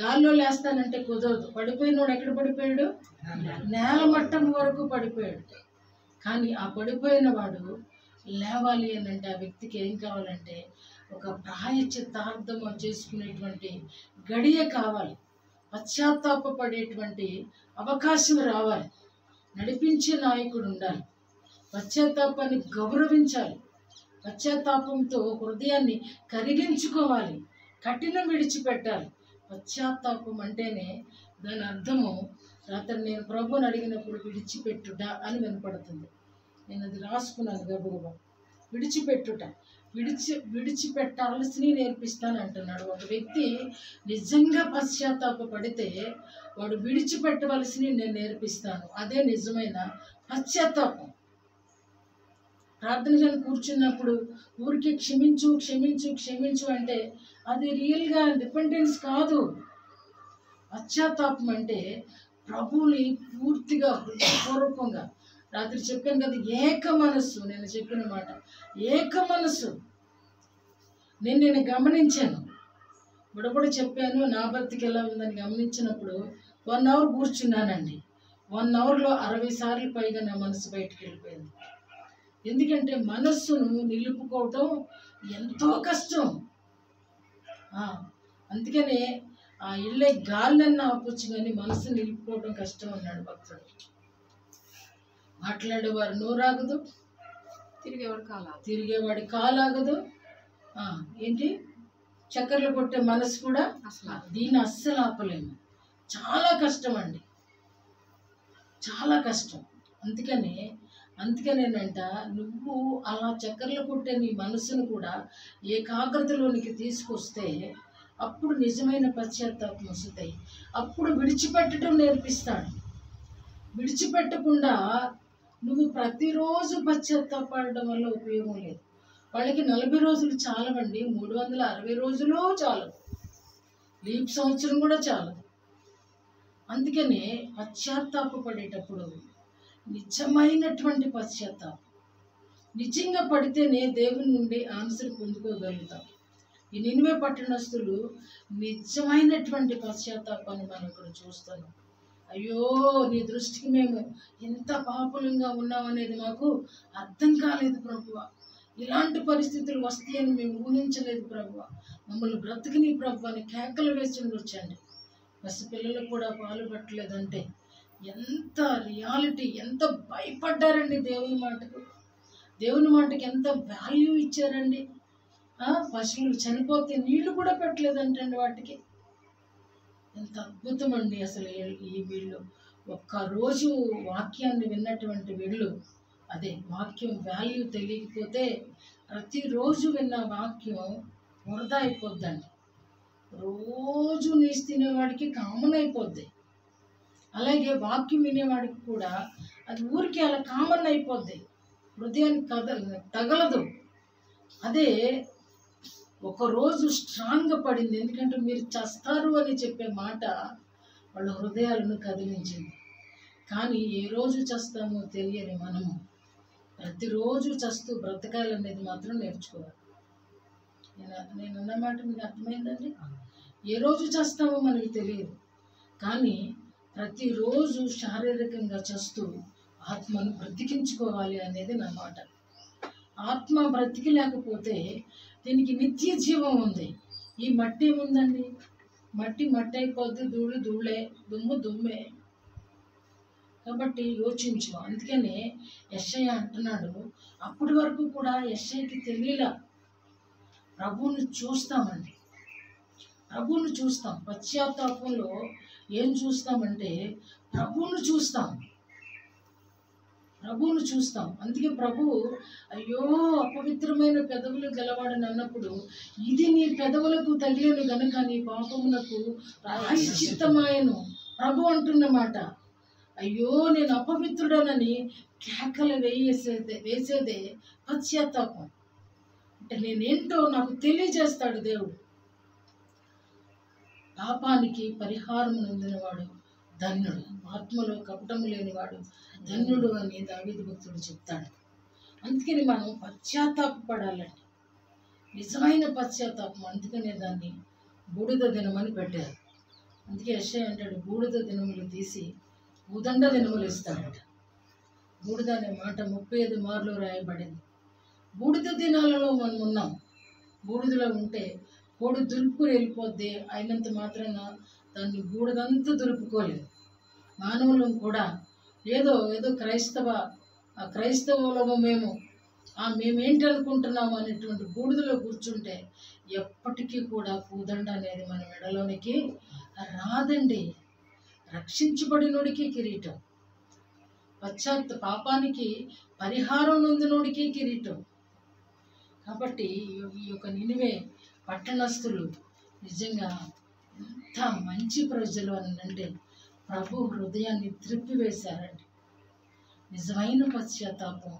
గాల్లో లేస్తానంటే కుదరదు. పడిపోయినోడు ఎక్కడ పడిపోయాడు? నేల మట్టం వరకు పడిపోయాడు. కానీ ఆ పడిపోయిన వాడు లేవాలి అని అంటే ఆ వ్యక్తికి ఏం కావాలంటే ఒక ప్రాయశ్చిత్తార్థం చేసుకునేటువంటి గడియ కావాలి. పశ్చాత్తాపడేటువంటి అవకాశం రావాలి. నడిపించే నాయకుడు ఉండాలి. పశ్చాత్తాపాన్ని గౌరవించాలి. పశ్చాత్తాపంతో హృదయాన్ని కరిగించుకోవాలి. కఠినం విడిచిపెట్టాలి. పశ్చాత్తాపం అంటేనే దాని అర్థము, రాత్రి నేను ప్రభుని అడిగినప్పుడు విడిచిపెట్టుట అని వినపడుతుంది. నేను అది రాసుకున్నాను గబగబా. విడిచిపెట్టుట, విడిచిపెట్టాల్సినవి నేర్పిస్తాను అంటున్నాడు. ఒక వ్యక్తి నిజంగా పశ్చాత్తాపడితే వాడు విడిచిపెట్టవలసినవి నేను నేర్పిస్తాను. అదే నిజమైన పశ్చాత్తాపం. ప్రార్థన కానీ కూర్చున్నప్పుడు ఊరికి క్షమించు క్షమించు క్షమించు అంటే అది రియల్గా డిపెండెన్స్ కాదు. పశ్చాత్తాపం అంటే ప్రభువుని పూర్తిగా హృదయపూర్వకంగా, రాత్రి చెప్పాను కదా, ఏక మనస్సు, నేను చెప్పిన మాట ఏక మనస్సు. నేను గమనించాను, బుడబుడు చెప్పాను నా భక్తికి ఎలా ఉందని గమనించినప్పుడు 1 అవర్ కూర్చున్నానండి. 1 అవర్లో 60 సార్లు పైగా నా మనసు బయటికి వెళ్ళిపోయింది. ఎందుకంటే మనస్సును నిలుపుకోవటం ఎంతో కష్టం. అందుకనే ఆ ఇళ్ళే గాలినన్నా ఆపొచ్చు కానీ మనసు నిలుపుకోవటం కష్టం అన్నాడు భక్తుడు. మాట్లాడేవారు నోరాగదు, తిరిగేవాడి కాలాగదు. ఏంటి చక్కర్లు కొట్టే మనసు కూడా దీన్ని అస్సలు ఆపలేము. చాలా కష్టం అండి, చాలా కష్టం. అందుకనేనంట నువ్వు అలా చక్కర్లు కొట్టే నీ మనసును కూడా ఏకాగ్రతలోనికి తీసుకొస్తే అప్పుడు నిజమైన పశ్చాత్తాపం వస్తాయి. అప్పుడు విడిచిపెట్టడం నేర్పిస్తాడు. విడిచిపెట్టకుండా నువ్వు ప్రతిరోజు పశ్చాత్తాపడడం వల్ల ఉపయోగం లేదు. వాళ్ళకి 40 రోజులు చాలవండి, 360 రోజులు చాలవు, లీప్ సంవత్సరం కూడా చాలదు. అందుకనే పశ్చాత్తాపడేటప్పుడు నిజమైనటువంటి పశ్చాత్తాపం నిజంగా పడితేనే దేవుని నుండి ఆన్సర్ పొందుకోగలుగుతాం. ఈ నినివే పట్టణస్తులు నిజమైనటువంటి పశ్చాత్తాపాన్ని మనం ఇక్కడ చూస్తున్నాం. అయ్యో నీ దృష్టికి మేము ఎంత పాపులంగా ఉన్నామనేది మాకు అర్థం కాలేదు ప్రభువా, ఇలాంటి పరిస్థితులు వస్తాయని మేము ఊహించలేదు ప్రభువా, మమ్మల్ని బ్రతికిని ప్రభు అని కేకలు వేసి వచ్చండి. పసిపిల్లలకు కూడా పాలు పట్టలేదంటే ఎంత రియాలిటీ, ఎంత భయపడ్డారండి దేవుని మాటకు. దేవుని మాటకి ఎంత వాల్యూ ఇచ్చారండి. పశువులు చనిపోతే నీళ్లు కూడా పెట్టలేదంటండి వాటికి. ఎంత అద్భుతం అండి అసలు ఈ వీళ్ళు. ఒక్కరోజు వాక్యాన్ని విన్నటువంటి వీళ్ళు, అదే వాక్యం వాల్యూ తెలియకపోతే ప్రతిరోజు విన్న వాక్యం వృధా అయిపోద్దండి. రోజు నీసు తినేవాడికి కామన్ అయిపోద్ది, అలాగే వాక్యం వినేవాడికి కూడా అది ఊరికి అలా కామన్ అయిపోద్ది, హృదయానికి తగలదు. అదే ఒకరోజు స్ట్రాంగ్గా పడింది, ఎందుకంటే మీరు చస్తారు అని చెప్పే మాట వాళ్ళ హృదయాలను కదిలించింది. కానీ ఏ రోజు చస్తామో తెలియని మనము ప్రతిరోజు చస్తూ బ్రతకాలనేది మాత్రం నేర్చుకోవాలి. నేను అన్నమాట మీకు అర్థమైందండి. ఏ రోజు చస్తామో మనకి తెలియదు, కానీ ప్రతిరోజు శారీరకంగా చస్తూ ఆత్మను బ్రతికించుకోవాలి అనేది నా మాట. ఆత్మ బ్రతికి లేకపోతే దీనికి నిత్య జీవం ఉంది. ఈ మట్టి ఏముందండి, మట్టి అయిపోద్ది, ధూళి ధూళే, దుమ్ము దుమ్మే. కాబట్టి యోచించు. అందుకనే యెషయా అంటున్నాడు, అప్పటి వరకు కూడా యెషయాకి తెలియలా. ప్రభువుని చూస్తామండి, ప్రభువుని చూస్తాం. పశ్చాత్తాపంలో ఏం చూస్తామంటే ప్రభువుని చూస్తాం. అందుకే ప్రభువు అయ్యో అపవిత్రమైన పెదవులు గలవాడని అన్నప్పుడు, ఇది నీ పెదవులకు తగిలేను గనుక నీ పాపమునకు ప్రాయశ్చిత్తమాయను ప్రభు అంటున్నమాట. అయ్యో నేను అపవిత్రుడనని కేకలు వేసేదే పశ్చాత్తాపం. అంటే నేనేంటో నాకు తెలియజేస్తాడు దేవుడు. పాపానికి పరిహారం నొందినవాడు ధన్యుడు, ఆత్మలో కపటము లేనివాడు ధన్యుడు అని దావీదు భక్తుడు చెప్తాడు. అందుకని మనం పశ్చాత్తాపడాలండి, నిజమైన పశ్చాత్తాపం. అందుకనే దాన్ని బూడిద దినమని పెట్టారు. అందుకే యెషయా అంటాడు, బూడిద దినములు తీసి ఉదండ దినములు ఇస్తాడట. బూడిద అనే మాట 35 మార్లు రాయబడింది. బూడిద దినాలలో మనం ఉన్నాం. బూడిదలో ఉంటే కోడి దులుపుకుని వెళ్ళిపోద్ది, అయినంత మాత్రాన దాన్ని బూడిదంతా దులుపుకోలేదు. మానవులను కూడా ఏదో క్రైస్తవులము మేమేంటి అనుకుంటున్నాము అనేటువంటి బూడిదలో కూర్చుంటే ఎప్పటికీ కూడా పూదండ అనేది మన మెడలోనికి రాదండి. రక్షించబడినోడికి కిరీటం, పాపానికి పరిహారం నొందినోడికి కిరీటం. కాబట్టి ఈ యొక్క నినివే పట్టణస్థులు నిజంగా ఎంత మంచి ప్రజలు అని అంటే ప్రభు హృదయాన్ని త్రిప్పివేశారండి. నిజమైన పశ్చాత్తాపం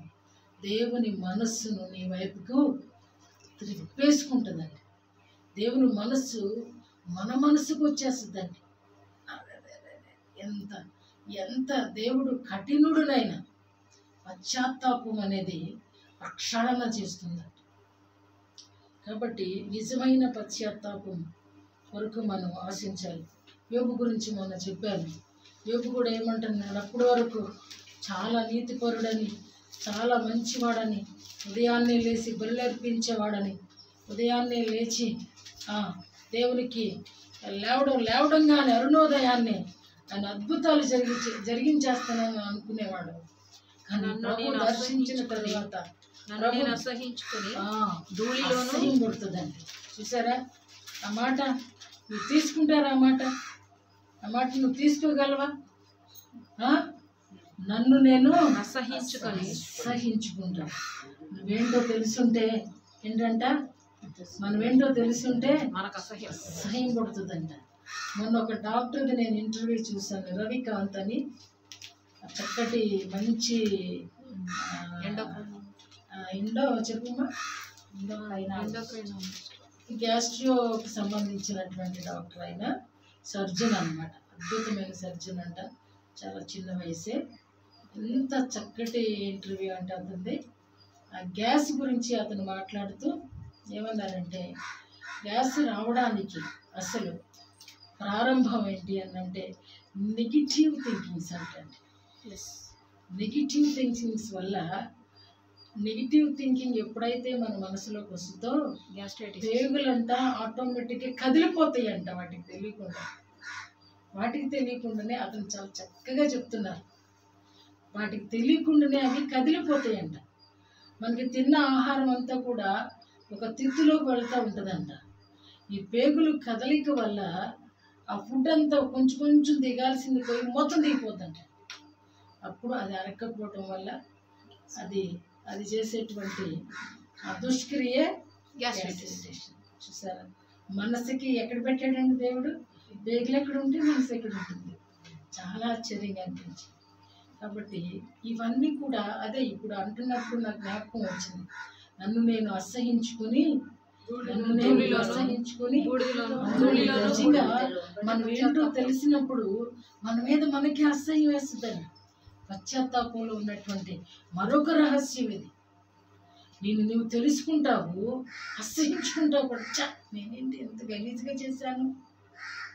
దేవుని మనస్సును నీ వైపుకు త్రిప్పేసుకుంటుందండి. దేవుని మనస్సు మన మనస్సుకు వచ్చేస్తుందండి. ఎంత ఎంత దేవుడు కఠినుడునైనా పశ్చాత్తాపం అనేది ప్రక్షాళన చేస్తుందండి. కాబట్టి నిజమైన పశ్చాత్తాపం వరకు మనం ఆశించాలి. యోబు గురించి మొన్న చెప్పాను. యోబు కూడా ఏమంటున్నాడు, అప్పటి వరకు చాలా నీతిపరుడని, చాలా మంచివాడని, ఉదయాన్నే లేచి బలులర్పించేవాడని, ఉదయాన్నే లేచి దేవునికి లేవడంగానే అరుణోదయాన్ని ఆయన అద్భుతాలు జరిగించేస్తానని అనుకునేవాడు. కానీ ప్రభు దర్శించిన తర్వాత అసహించుకొని అసహ్యం పుడుతుందండి. చూసారా ఆ మాట? నువ్వు తీసుకుంటారా ఆ మాట? ఆ మాట నువ్వు తీసుకోగలవా? నన్ను నేను అసహించుకుంటా. నువ్వేంటో తెలుసుంటే ఏంటంట, మనమేంటో తెలుసుంటే మనకు అసహ్యం పుడుతుందంట. మొన్న ఒక డాక్టర్ది నేను ఇంటర్వ్యూ చూశాను, రవికాంత్ అని. చక్కటి మంచి చెప్పమ్మా గ్యాస్ట్రోకి సంబంధించినటువంటి డాక్టర్. ఆయన సర్జన్ అన్నమాట, అద్భుతమైన సర్జన్ అంట. చాలా చిన్న వయసే. ఎంత చక్కటి ఇంటర్వ్యూ అంటే అతనిది. ఆ గ్యాస్ గురించి అతను మాట్లాడుతూ ఏమన్నారంటే, గ్యాస్ రావడానికి అసలు ప్రారంభం ఏంటి అంటే నెగిటివ్ థింకింగ్స్ అంటండి. నెగిటివ్ థింకింగ్స్ వల్ల, నెగిటివ్ థింకింగ్ ఎప్పుడైతే మన మనసులోకి వస్తుందో పేగులంతా ఆటోమేటిక్గా కదిలిపోతాయి అంట. వాటికి తెలియకుండానే అతను చాలా చక్కగా చెప్తున్నారు. వాటికి తెలియకుండానే అవి కదిలిపోతాయంట. మనకి తిన్న ఆహారం అంతా కూడా ఒక తిత్తులోకి వెళ్తూ ఉంటుందంట. ఈ పేగులు కదలిక వల్ల ఆ ఫుడ్ అంతా కొంచెం కొంచెం దిగాల్సింది పోయి మొత్తం దిగిపోతుందంట. అప్పుడు అది అరక్కపోవటం వల్ల అది చేసేటువంటి ఆ దుష్క్రియే గ్యాస్ట్రికేషన్. చూసారా? మనసుకి ఎక్కడ పెట్టాడండి దేవుడు? పేగులు ఎక్కడ ఉంటే మనసు ఎక్కడ ఉంటుంది? చాలా ఆశ్చర్యంగా అనిపించింది. కాబట్టి ఇవన్నీ కూడా అదే ఇప్పుడు అంటున్నప్పుడు నాకు జ్ఞాపకం వచ్చింది. నన్ను నేను అసహించుకొని నిజంగా మనం ఏంటో తెలిసినప్పుడు మన మీద మనకి అసహ్యం వేస్తుందండి. పశ్చాత్తాపంలో ఉన్నటువంటి మరొక రహస్యం ఇది. నువ్వు తెలుసుకుంటావు, అసహించుకుంటావు కూడా. నేనేంటి ఎంత గలీజ్గా చేశాను,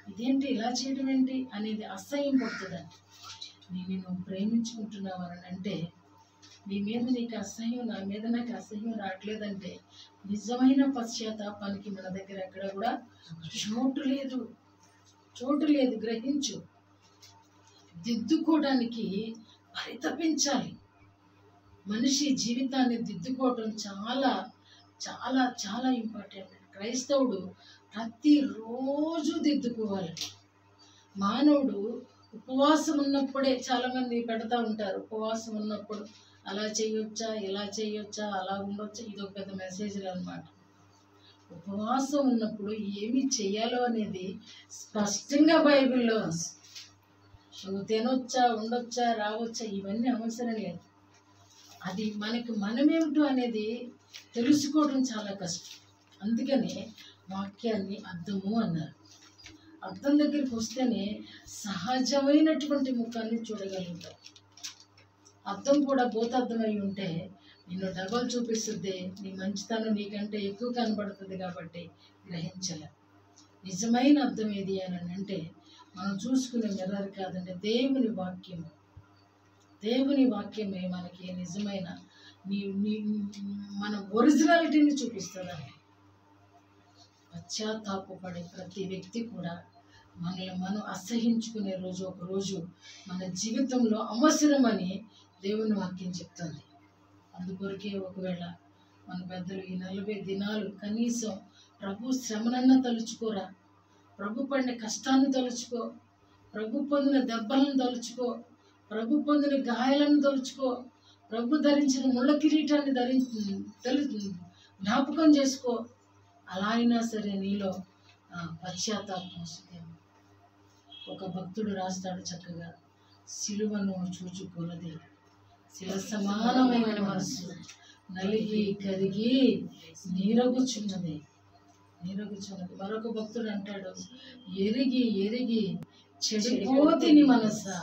ఇదేంటి ఇలా చేయడం ఏంటి అనేది అసహ్యం పడుతుందండి. నువ్వు ప్రేమించుకుంటున్నావు అని అంటే, నీ మీద నీకు అసహ్యం, నా మీద నాకు అసహ్యం రావట్లేదంటే నిజమైన పశ్చాత్తాపానికి మన దగ్గర ఎక్కడ కూడా చోటు లేదు. గ్రహించు. దిద్దుకోవడానికి పరితపించాలి. మనిషి జీవితాన్ని దిద్దుకోవటం చాలా చాలా చాలా ఇంపార్టెంట్. క్రైస్తవుడు ప్రతిరోజు దిద్దుకోవాలి. మానవుడు ఉపవాసం ఉన్నప్పుడే చాలామంది పెడతా ఉంటారు. ఉపవాసం ఉన్నప్పుడు అలా చేయొచ్చా, ఇలా చేయొచ్చా, అలా ఉండొచ్చా, ఇది ఒక పెద్ద మెసేజ్ అన్నమాట. ఉపవాసం ఉన్నప్పుడు ఏమి చెయ్యాలో అనేది స్పష్టంగా బైబిల్లో ఉంది. నువ్వు తినొచ్చా, ఉండొచ్చా, రావచ్చా, ఇవన్నీ అవసరం లేదు. అది మనమేమిటో అనేది తెలుసుకోవడం చాలా కష్టం. అందుకనే వాక్యాన్ని అర్థము అన్నారు. అర్థం దగ్గరికి వస్తేనే సహజమైనటువంటి ముఖాన్ని చూడగలుగుతాం. అర్థం కూడా భూతార్థమై ఉంటే నిన్ను డబల్ చూపిస్తుంది. నీ మంచితనం నీకంటే ఎక్కువ కనబడుతుంది కాబట్టి గ్రహించలే. నిజమైన అర్థం ఏది అని అంటే మనం చూసుకునే మిర్రర్ కాదంటే దేవుని వాక్యమే మనకి నిజమైన మన ఒరిజినాలిటీని చూపిస్తుందండి. పశ్చాత్తాపపడే ప్రతి వ్యక్తి కూడా మనల్ని మనం అసహించుకునే రోజు ఒక రోజు మన జీవితంలో అవసరమని దేవుని వాక్యం చెప్తుంది. అందుకొరకే ఒకవేళ మన పెద్దలు ఈ 40 దినాలు కనీసం ప్రభు శ్రమనన్నా తలుచుకోరా, ప్రభు పడిన కష్టాన్ని తలుచుకో, ప్రభు పొందిన దెబ్బలను తలుచుకో, ప్రభు పొందిన గాయాలను తలుచుకో, ప్రభు ధరించిన ముళ్ళ కిరీటాన్ని జ్ఞాపకం చేసుకో. అలా అయినా సరే నీలో పశ్చాత్తాపం వస్తుందేమో. ఒక భక్తుడు రాస్తాడు చక్కగా, సిలువను చూచుకొన్నది శిల సమానమైన మనసు నలిగి కరిగి నీరగుచున్నది. మరొక భక్తుడు అంటాడు, ఎరిగి ఎరిగి చెడిపోతిని మనసా,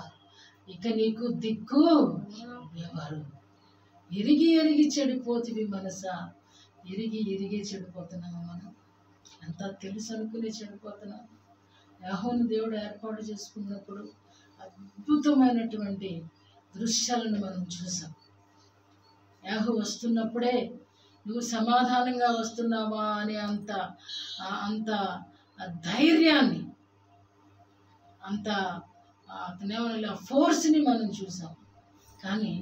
ఇక నీకు దిక్కు ఎవరు. ఎరిగి ఎరిగి చెడిపోతివి మనసా. ఎరిగి చెడిపోతున్నాము మనం. అంతా తెలుసు అనుకుని చెడిపోతున్నాం. యెహోవాను దేవుడు ఏర్పాటు చేసుకున్నప్పుడు అద్భుతమైనటువంటి దృశ్యాలను మనం చూసాం. యెహోవా వస్తున్నప్పుడే నువ్వు సమాధానంగా వస్తున్నావా అనే అంత ధైర్యాన్ని, అంత అతనేమన్నా ఫోర్స్ని మనం చూసాం. కానీ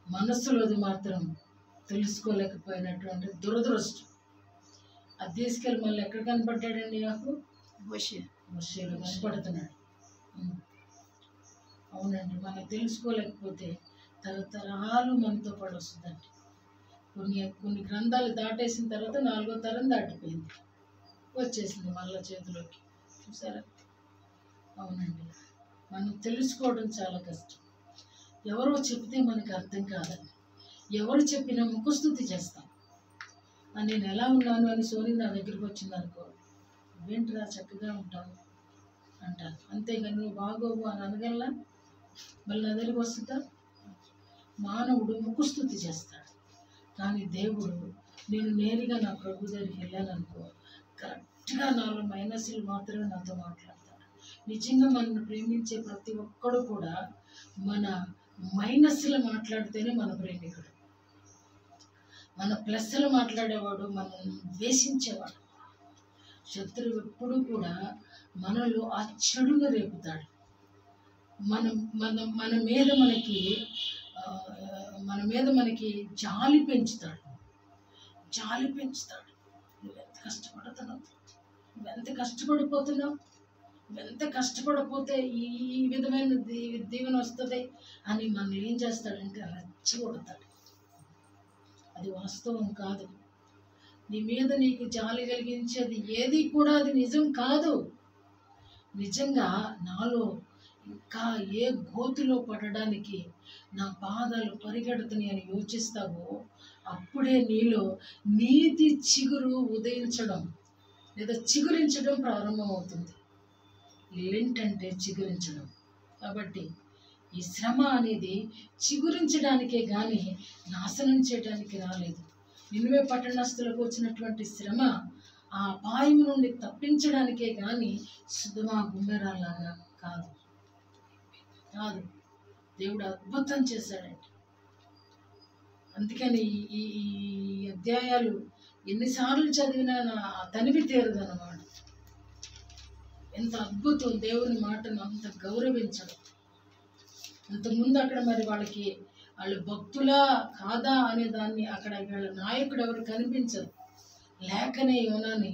మనస్సులోది మాత్రం తెలుసుకోలేకపోయినటువంటి దురదృష్టం. అది తీసుకెళ్ళి మళ్ళీ ఎక్కడ కనపడ్డాడండి? యెహోవా మోషేలో కనపడుతున్నాడు. అవునండి, మనం తెలుసుకోలేకపోతే తరతరాలు మనతో పాటు వస్తుందండి. కొన్ని గ్రంథాలు దాటేసిన తర్వాత 4వ తరం దాటిపోయింది, వచ్చేసింది మళ్ళీ చేతిలోకి. చూసారా? అవునండి, మనం తెలుసుకోవడం చాలా కష్టం. ఎవరో చెప్తే మనకు అర్థం కాదండి. ఎవరు చెప్పినా ముఖస్తుతి చేస్తాం. నేను ఎలా ఉన్నాను అని సోని నా దగ్గరికి వచ్చింది అనుకో, నువ్వేంటిరా చక్కగా ఉంటావు అంటాను. అంతేగాని నువ్వు బాగోవు అని అనగలనా? మళ్ళీ నా దగ్గరికి వస్తుందా? మానవుడు ముఖస్తుతి చేస్తాడు. కానీ దేవుడు, నేను నేరుగా నా ప్రభు దగ్గరికి వెళ్ళాననుకో, కరెక్ట్గా నాలో మైనస్లు మాత్రమే నాతో మాట్లాడతాడు. నిజంగా మనల్ని ప్రేమించే ప్రతి ఒక్కడు కూడా మన మైనస్లు మాట్లాడితేనే మన ప్రేమికుడు. మన ప్లస్లు మాట్లాడేవాడు మనల్ని ద్వేషించేవాడు. శత్రువు ఎప్పుడు కూడా మనలో ఆ చెడును రేపుతాడు. మన మీద మనకి జాలి పెంచుతాడు. నువ్వెంత కష్టపడుతున్నావు, నువ్వెంత కష్టపడిపోతున్నావు, నువ్వెంత కష్టపడిపోతే ఈ విధమైన దీవెన వస్తుంది అని మనల్ని ఏం చేస్తాడంటే రెచ్చగొడతాడు. అది వాస్తవం కాదు. నీ మీద నీకు జాలి కలిగించేది ఏది కూడా అది నిజం కాదు. నిజంగా నాలో ఇంకా ఏ గోతులో పడడానికి నా పాదాలు పరిగెడుతున్నాయి అని యోచిస్తావో అప్పుడే నీలో నీతి చిగురు ఉదయించడం లేదా చిగురించడం ప్రారంభమవుతుంది. ఏంటంటే చిగురించడం. కాబట్టి ఈ శ్రమ అనేది చిగురించడానికే కానీ నాశనం చేయడానికి రాలేదు. నినివే పట్టణస్థులకు వచ్చినటువంటి శ్రమ ఆ అపాయం నుండి తప్పించడానికే కానీ సుధమా గుమ్మెరాలాగా కాదు. దేవుడు అద్భుతం చేశాడండి. అందుకని ఈ అధ్యాయాలు ఎన్నిసార్లు చదివినా నా తనివి తీరదన్నమాట. ఎంత అద్భుతం దేవుని మాటను అంత గౌరవించడం. అంతకుముందు అక్కడ మరి వాళ్ళు భక్తులా కాదా అనే దాన్ని అక్కడ వీళ్ళ నాయకుడు ఎవరు కనిపించరు. లేకనే యోనాని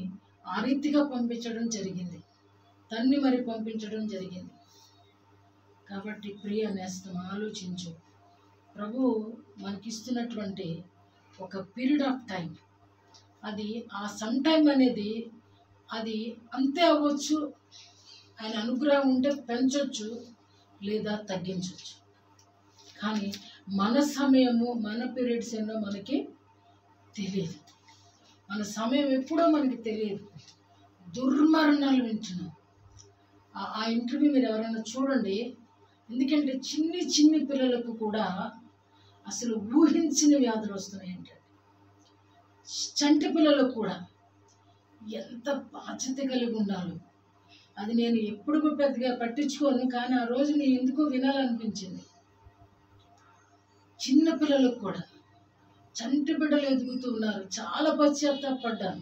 ఆ రీతిగా పంపించడం జరిగింది, తన్ని మరి పంపించడం జరిగింది. కాబట్టి ప్రియ నేస్తం, ఆలోచించు. ప్రభు మనకిస్తున్నటువంటి ఒక పీరియడ్ ఆఫ్ టైం, అది ఆ సమ్ టైం అనేది అది అంతే అవ్వచ్చు. ఆయన అనుగ్రహం ఉంటే పెంచవచ్చు లేదా తగ్గించవచ్చు. కానీ మన సమయము, మన పీరియడ్స్ ఏమో మనకి తెలియదు. మన సమయం ఎప్పుడో మనకి తెలియదు. దుర్మరణాలు వింటున్నాం. ఆ ఇంటర్వ్యూ మీరు ఎవరైనా చూడండి. ఎందుకంటే చిన్ని పిల్లలకు కూడా అసలు ఊహించిన వ్యాధులు వస్తున్నాయంటే, చంటి పిల్లలకు కూడా ఎంత బాధ్యత కలిగి ఉండాలో అది నేను ఎప్పుడు పెద్దగా పట్టించుకోను. కానీ ఆ రోజు నేను ఎందుకో వినాలనిపించింది. చిన్న పిల్లలకు కూడా చంటి బిడ్డలు ఎదుగుతూ ఉన్నారు. చాలా పశ్చాత్తాపడ్డాను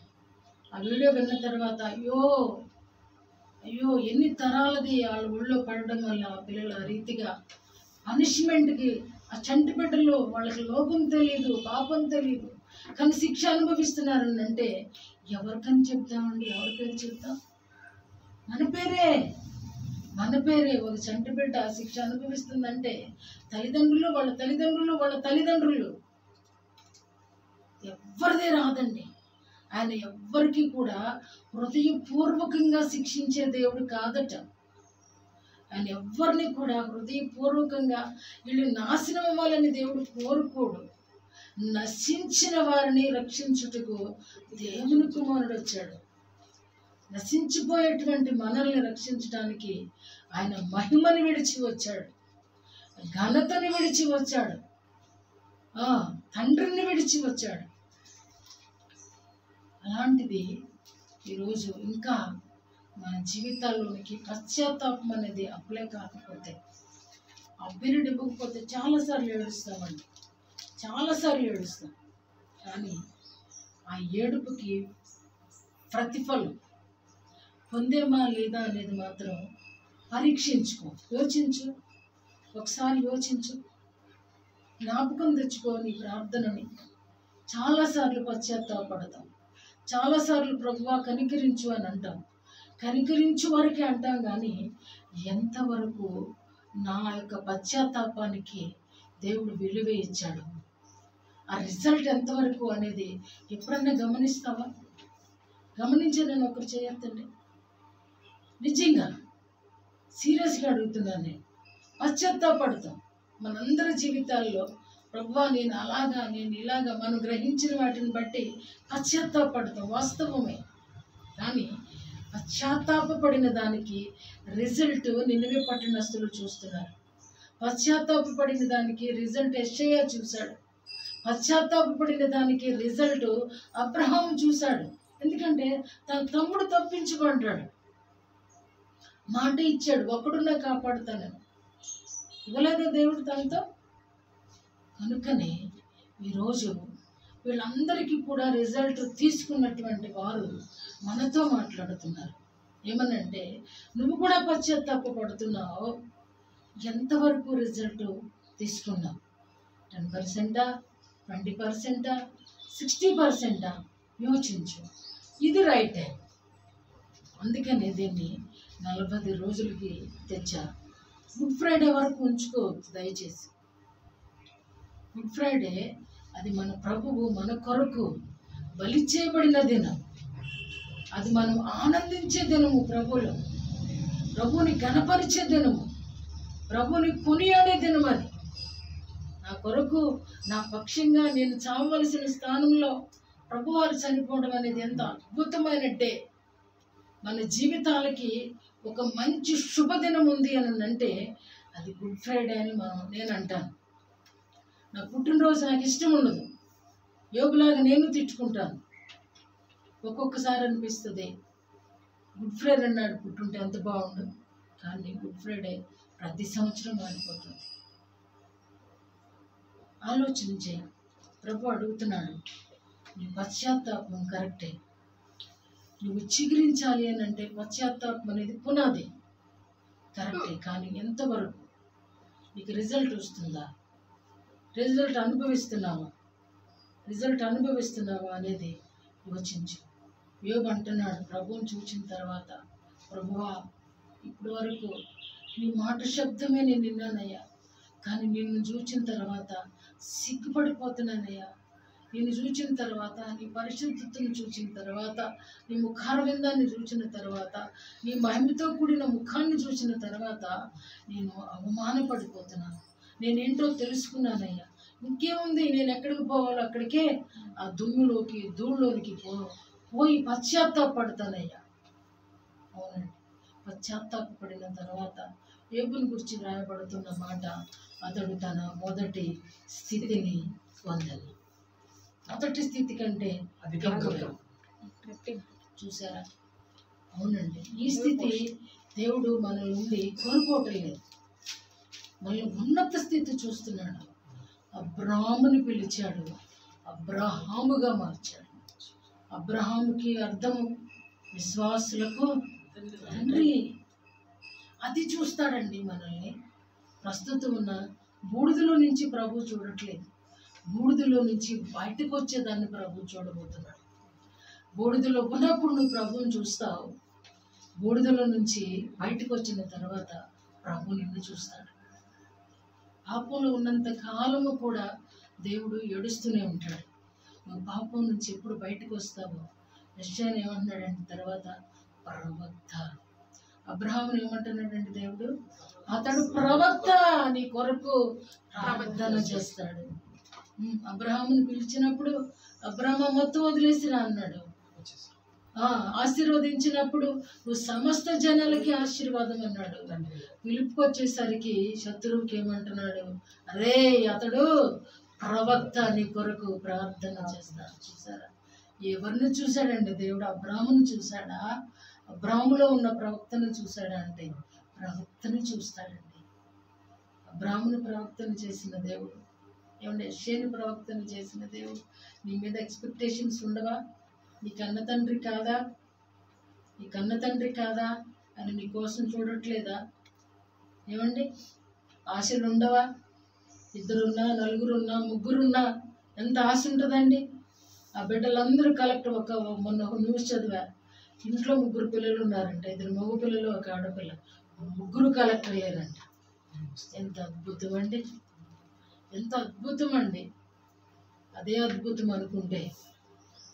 ఆ వీడియో విన్న తర్వాత. అయ్యో ఎన్ని తరాలది వాళ్ళ ఊళ్ళో పడడం వల్ల ఆ పిల్లలు ఆ రీతిగా పనిష్మెంట్కి, ఆ చంటి బిడ్డలు వాళ్ళకి లోకం తెలియదు, పాపం తెలియదు, కానీ శిక్ష అనుభవిస్తున్నారని అంటే ఎవరికని చెప్తామండి? ఎవరి పేరు చెప్తాం? మన పేరే ఒక చంటి బిడ్డ శిక్ష అనుభవిస్తుందంటే తల్లిదండ్రులు, వాళ్ళ తల్లిదండ్రులు ఎవరిదే రాదండి. ఆయన ఎవ్వరికి కూడా హృదయపూర్వకంగా శిక్షించే దేవుడు కాదట. ఆయన ఎవరిని కూడా హృదయపూర్వకంగా వీళ్ళు నాశనం అవ్వాలని దేవుడు కోరుకోడు. నశించిన వారిని రక్షించుటకు దేవుని కుమారుడు వచ్చాడు. నశించిపోయేటువంటి మనల్ని రక్షించడానికి ఆయన మహిమని విడిచి వచ్చాడు, ఘనతని విడిచి వచ్చాడు, తండ్రిని విడిచి వచ్చాడు. అలాంటిది ఈరోజు ఇంకా మన జీవితాల్లోనికి పశ్చాత్తాపం అనేది అప్లై కాకపోతే, ఆ పీరియడ్ ఇవ్వకపోతే చాలాసార్లు ఏడుస్తామండి, చాలాసార్లు ఏడుస్తాం. కానీ ఆ ఏడుపుకి ప్రతిఫలం పొందేమా లేదా అనేది మాత్రం పరీక్షించుకో, యోచించు, ఒకసారి యోచించు, జ్ఞాపకం తెచ్చుకో నీ ప్రార్థనని. చాలాసార్లు పశ్చాత్తాపడతాం, చాలాసార్లు ప్రభువా కనికరించు అని అంటాం. కనికరించు వరకే అంటాం, కానీ ఎంతవరకు నా యొక్క పశ్చాత్తాపానికి దేవుడు విలువ ఇచ్చాడు, ఆ రిజల్ట్ ఎంతవరకు అనేది ఎప్పుడన్నా గమనిస్తావా? గమనించే నేను ఒకరు చేయొద్దండి, నిజంగా సీరియస్గా అడుగుతున్నాను. నేను పశ్చాత్తాపడతాం మనందరి జీవితాల్లో. ప్రభువా నేను అలాగా, నేను ఇలాగా, మనం గ్రహించిన వాటిని బట్టి పశ్చాత్తాపడతాం, వాస్తవమే. కానీ పశ్చాత్తాపడిన దానికి రిజల్ట్ నినివే పట్టణస్థులు చూస్తున్నారు. పశ్చాత్తాపడిన దానికి రిజల్ట్ యెషయా చూశాడు. పశ్చాత్తాపడిన దానికి రిజల్ట్ అబ్రహాం చూశాడు. ఎందుకంటే తన తమ్ముడు తప్పించుకుంటాడు, మాట ఇచ్చాడు, ఒక్కడున్నా కాపాడుతానని. ఇవ్వలేదా దేవుడు తనతో? కనుకనే ఈరోజు వీళ్ళందరికీ కూడా రిజల్ట్ తీసుకున్నటువంటి వారు మనతో మాట్లాడుతున్నారు. ఏమనంటే, నువ్వు కూడా పశ్చాత్తాపడుతున్నావు, ఎంతవరకు రిజల్ట్ తీసుకున్నావు? 10%, 20%, 60%? యోచించు, ఇది రైట్ టైం. అందుకనే దీన్ని 40 రోజులకి తెచ్చా. గుడ్ ఫ్రైడే వరకు ఉంచుకోవద్దు దయచేసి. గుడ్ ఫ్రైడే అది మన ప్రభువు మన కొరకు బలి చేయబడిన దినం, అది మనం ఆనందించే దినము, ప్రభువులో ప్రభువుని గణపరిచే దినము, ప్రభువుని కొనియాడే దినం. అది నా కొరకు, నా పక్షంగా నేను చావవలసిన స్థానంలో ప్రభువారు చనిపోవడం అనేది ఎంత అద్భుతమైన డే. మన జీవితాలకి ఒక మంచి శుభదినం ఉంది అని అంటే అది గుడ్ ఫ్రైడే అని నేను అంటాను. నా పుట్టినరోజు నాకు ఇష్టం ఉండదు, యోగులాగా నేను తిట్టుకుంటాను. ఒక్కొక్కసారి అనిపిస్తుంది గుడ్ ఫ్రైడే నాడు పుట్టుంటే ఎంత బాగుండు, కానీ గుడ్ ఫ్రైడే ప్రతి సంవత్సరం మారిపోతుంది. ఆలోచన చేయ. ప్రభు అడుగుతున్నాడు, నీ పశ్చాత్తాపం కరెక్టే. నువ్వు చిగురించాలి అని అంటే పశ్చాత్తాపం అనేది పునాది కరెక్టే, కానీ ఎంతవరకు నీకు రిజల్ట్ వస్తుందా? రిజల్ట్ అనుభవిస్తున్నావా అనేది యోచించు. యోబు అంటున్నాడు, ప్రభువుని చూసిన తర్వాత, ప్రభువా ఇప్పటి వరకు నీ మాట శబ్దమే నేను విన్నానయ్యా, కానీ నిన్ను చూచిన తర్వాత సిగ్గుపడిపోతున్నానయ్యా. నిన్ను చూచిన తర్వాత, నీ పరిశుద్ధతను చూసిన తర్వాత, నీ ముఖారవిందాన్ని చూసిన తర్వాత, నీ మహిమతో కూడిన ముఖాన్ని చూసిన తర్వాత నేను అవమానపడిపోతున్నాను. నేనేంటో తెలుసుకున్నానయ్యా. ఇంకేముంది, నేను ఎక్కడికి పోవాలో అక్కడికే, ఆ దుమ్ములోకి ధూళిలోనికి పోయి పశ్చాత్తాపడతానయ్యా. అవునండి, పశ్చాత్తాపడిన తర్వాత యోబుని గురించి రాయబడుతున్న మాట, అతడు తన మొదటి స్థితిని పొందాలి. మొదటి స్థితి కంటే అధికంగా. చూసారా? అవునండి, ఈ స్థితి దేవుడు మన నుండి కోరుకోవటం లేదు, మనల్ని ఉన్నత స్థితి చూస్తున్నాడు. అబ్రాహాముని పిలిచాడు, అబ్రహాముగా మార్చాడు. అబ్రహాముకి అర్థము విశ్వాసులకు తండ్రి. అది చూస్తాడండి మనల్ని. ప్రస్తుతం ఉన్న బూడిదలో నుంచి ప్రభు చూడట్లేదు, బూడిదలో నుంచి బయటకు వచ్చేదాన్ని ప్రభు చూడబోతున్నాడు. బూడిదలో ఉన్నప్పుడు నువ్వు ప్రభువుని చూస్తావు, బూడిదలో నుంచి బయటకు వచ్చిన తర్వాత ప్రభు నిన్ను చూస్తాడు. పాపంలో ఉన్నంత కాలము కూడా దేవుడు ఏడుస్తూనే ఉంటాడు. నువ్వు పాపం నుంచి ఎప్పుడు బయటకు వస్తావో, యెషయా ఏమంటున్నాడంటే తర్వాత, ప్రవక్త అబ్రహాముని ఏమంటున్నాడండి దేవుడు? అతడు ప్రవక్త, నీ కొరకు ప్రార్థన చేస్తాడు. అబ్రహాముని పిలిచినప్పుడు అబ్రహాము మొత్తం వదిలేసిరా అన్నాడు. ఆశీర్వదించినప్పుడు నువ్వు సమస్త జనాలకి ఆశీర్వాదం అన్నాడు. పిలుపుకి వచ్చేసరికి శత్రువుకి ఏమంటున్నాడు? అరే అతడు ప్రవక్త, నీ కొరకు ప్రార్థన చేస్తాడు. చూసారా? ఎవరిని చూశాడండి దేవుడు? అబ్రాహాముని చూశాడా? అబ్రాహాములో ఉన్న ప్రవక్తను చూశాడా అంటే ప్రవక్తని చూస్తాడండి. అబ్రాహాముని ప్రవక్తను చేసిన దేవుడు, ఏమంటే యెషయాని ప్రవక్తను చేసిన దేవుడు, నీ మీద ఎక్స్పెక్టేషన్స్ ఉండవా? నీ కన్న తండ్రి కాదా? నీ కన్న తండ్రి కాదా అని నీ కోసం చూడట్లేదా? ఏమండి ఆశలు ఉండవా? 2 ఉన్నా, 4 ఉన్నా, 3 ఉన్నా ఎంత ఆశ ఉంటుందండి? ఆ బిడ్డలందరూ కలెక్టర్. మొన్న ఒక న్యూస్ చదివా, ఇంట్లో 3 పిల్లలు ఉన్నారంట, 2 మగ పిల్లలు, 1 ఆడపిల్ల, 3 కలెక్టర్ లేరంట. ఎంత అద్భుతం అండి! ఎంత అద్భుతం అండి! అదే అద్భుతం అనుకుంటే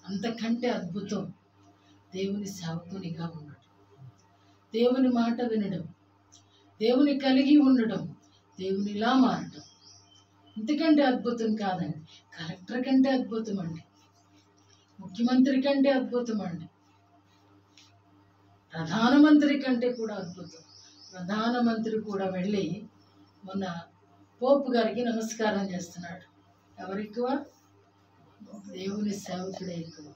అంతకంటే అద్భుతం దేవుని సేవకునిగా ఉండడం, దేవుని మాట వినడం, దేవుని కలిగి ఉండడం, దేవునిలా మారడం. ఇంతకంటే అద్భుతం కాదండి. కలెక్టర్ కంటే అద్భుతం అండి, ముఖ్యమంత్రి కంటే అద్భుతం అండి, ప్రధానమంత్రి కంటే కూడా అద్భుతం. ప్రధానమంత్రి కూడా వెళ్ళి మొన్న పోపు గారికి నమస్కారం చేస్తున్నాడు. ఎవరెక్కువ? దేవుని సేవకుడే ఎక్కువ.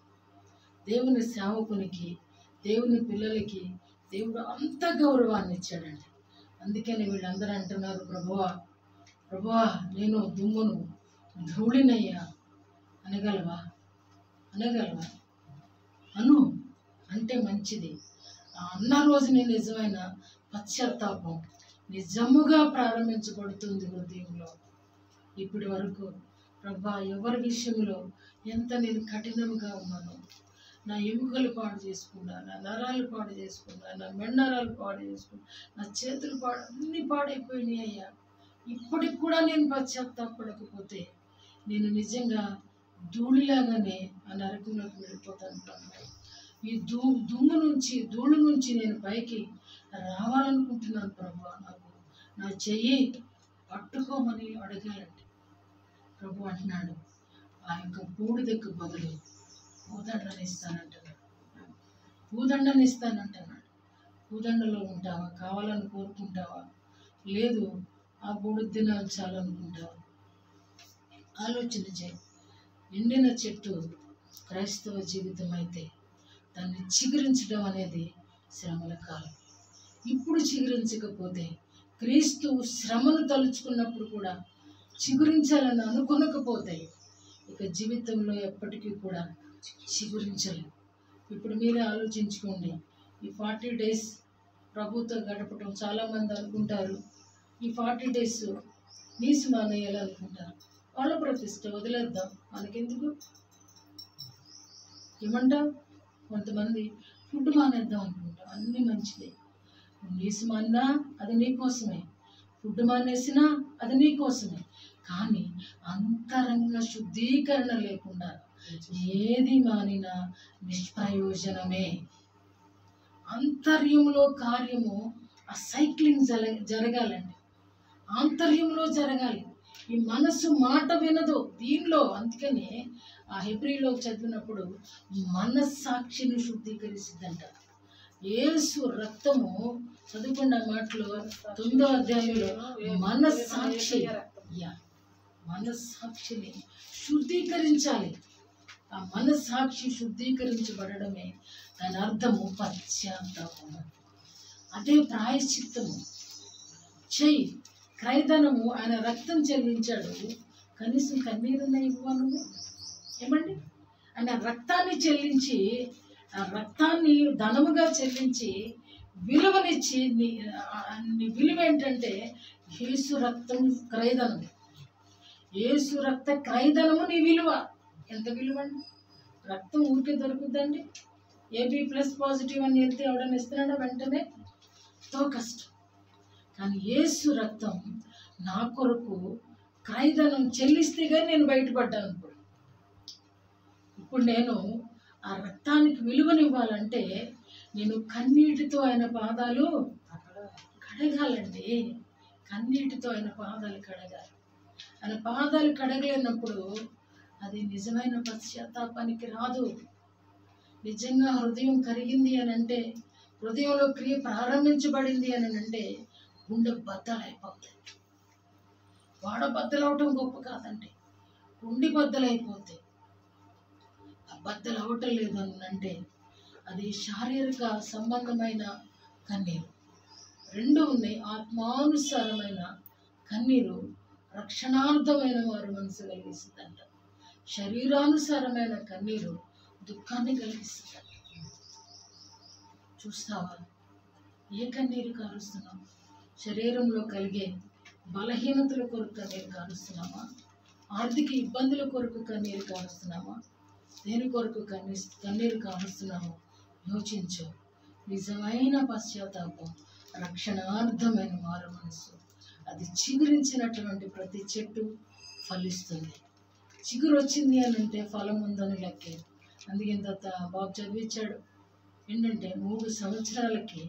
దేవుని సేవకునికి, దేవుని పిల్లలకి దేవుడు అంత గౌరవాన్ని ఇచ్చాడండి. అందుకని వీళ్ళందరూ అంటున్నారు, ప్రభువా ప్రభువా నేను దుమ్మును ధూళినయ్యా అనగలవా? అనగలవా? అను అంటే మంచిది. అన్న రోజుని నిజమైన పశ్చాత్తాపం నిజముగా ప్రారంభించబడుతుంది హృదయంలో. ఇప్పటి వరకు ప్రభా ఎవరి విషయంలో ఎంత నేను కఠినంగా ఉన్నాను, నా ఎముకలు పాడు చేసుకున్నా, నా నరాలు పాడు చేసుకున్నా, నా మెండరాలు పాడు చేసుకున్నా, నా చేతులు అన్నీ పాడైపోయినాయి అయ్యా. ఇప్పటికి కూడా నేను పశ్చాత్తాపడకపోతే నేను నిజంగా ధూళిలాగానే ఆ నరకంలోకి వెళ్ళిపోతాను. ఈ ధూళి నుంచి నేను పైకి రావాలనుకుంటున్నాను ప్రభు. నాకు నా చెయ్యి పట్టుకోమని అడగాలండి. ప్రభు అంటున్నాడు, ఆ యొక్క బూడిదకు బదులు పూదండని ఇస్తానంటున్నాడు. పూదండని ఇస్తానంటున్నాడు. పూదండలో ఉంటావా? కావాలని కోరుకుంటావా? లేదు ఆ బూడిద దినాలు చాలనుకుంటావా? ఆలోచన చేయి. ఎండిన చెట్టు క్రైస్తవ జీవితం అయితే దాన్ని చిగురించడం అనేది శ్రమల కాలం. ఇప్పుడు చిగురించకపోతే క్రీస్తు శ్రమను తలుచుకున్నప్పుడు కూడా చిగురించాలని అనుకొనకపోతే ఇక జీవితంలో ఎప్పటికీ కూడా చిగురించలేదు. ఇప్పుడు మీరే ఆలోచించుకోండి. ఈ 40 days ప్రభుతో గడపటం చాలామంది అనుకుంటారు, ఈ 40 days నీసు మానేయాలనుకుంటారు. వాళ్ళ ప్రతిష్ట వదిలేద్దాం, మనకెందుకు ఏమంటావు? కొంతమంది ఫుడ్ మానేద్దాం అనుకుంటాం, అన్నీ మంచిదే. నీసు మానినా అది నీకోసమే, ఫుడ్ మానేసినా అది నీకోసమే. కానీ అంతరంగ శుద్ధీకరణ లేకుండా ఏది మానినా నిష్ప్రయోజనమే. అంతర్యంలో కార్యము ఆ సైక్లింగ్ జరగాలండి, ఆంతర్యంలో జరగాలి. ఈ మనసు మాట వినదు దీనిలో. అందుకని ఆ హెబ్రీలో చదివినప్పుడు మనస్సాక్షిని శుద్ధీకరిస్తుందంట. యేసు రక్తము చదువుకున్న మాటలో 9వ అధ్యాయంలో మనస్సాక్షిని శుద్ధీకరించాలి. ఆ మనస్సాక్షి శుద్ధీకరించబడమే దాని అర్థము పశ్చాత్తాపం. అదే ప్రాయశ్చిత్తము. చెయ్యి క్రైదనము, ఆయన రక్తం చెల్లించాడు, కనీసం కన్నీరున్న ఇవ్వ నువ్వు. ఏమండి? ఆయన రక్తాన్ని చెల్లించి, ఆ రక్తాన్ని ధనముగా చెల్లించి విలువనిచ్చి, నీ విలువ ఏంటంటే యేసు రక్తం క్రైదనం. యేసు రక్త క్రైదనము నీ విలువ. ఎంత విలువ అండి? రక్తం ఊరికే దొరుకుతుందండి? AB+ అని వెళ్తే ఎవడన్నా ఇస్తున్నాడా వెంటనే? ఎంతో కష్టం. కానీ యేసు రక్తం నా కొరకు క్రైదనం చెల్లిస్తే కానీ నేను బయటపడ్డాను. ఇప్పుడు నేను ఆ రక్తానికి విలువనివ్వాలంటే నేను కన్నీటితో ఆయన పాదాలు కడగాలండి. కన్నీటితో ఆయన పాదాలు కడగాలి. ఆయన పాదాలు కడగలేనప్పుడు అది నిజమైన పశ్చాత్తాపానికి రాదు. నిజంగా హృదయం కరిగింది అని అంటే, హృదయంలో క్రియ ప్రారంభించబడింది అని అంటే గుండె బద్దలైపోతుంది. వాడ బద్దలవటం గొప్ప కాదండి, గుండె బద్దలైపోతే. ఆ బద్దలు అవటం లేదు అని అంటే అది శారీరక సంబంధమైన కన్నీరు. రెండు ఉన్నాయి. ఆత్మానుసారమైన కన్నీరు రక్షణార్థమైన వారు మనసు కలిగిస్తుందంట. శరీరానుసారమైన కన్నీరు దుఃఖాన్ని కలిగిస్తుందంట. చూస్తావా, ఏ కన్నీరు కారుస్తున్నావు? శరీరంలో కలిగే బలహీనతల కొరకు కన్నీరు కారుస్తున్నామా? ఆర్థిక ఇబ్బందుల కొరకు కన్నీరు కారుస్తున్నామా? దేని కొరకు కన్నీరు కారుస్తున్నామో యోచించు. నిజమైన పశ్చాత్తాపం రక్షణార్థమైన మారు మనసు. అది చిగురించినటువంటి ప్రతి చెట్టు ఫలిస్తుంది. చిగురు వచ్చింది అని అంటే ఫలం ఉందని లెక్కే. అందుకే ఇంత బాబు చదివించాడు ఏంటంటే 3 సంవత్సరాలకి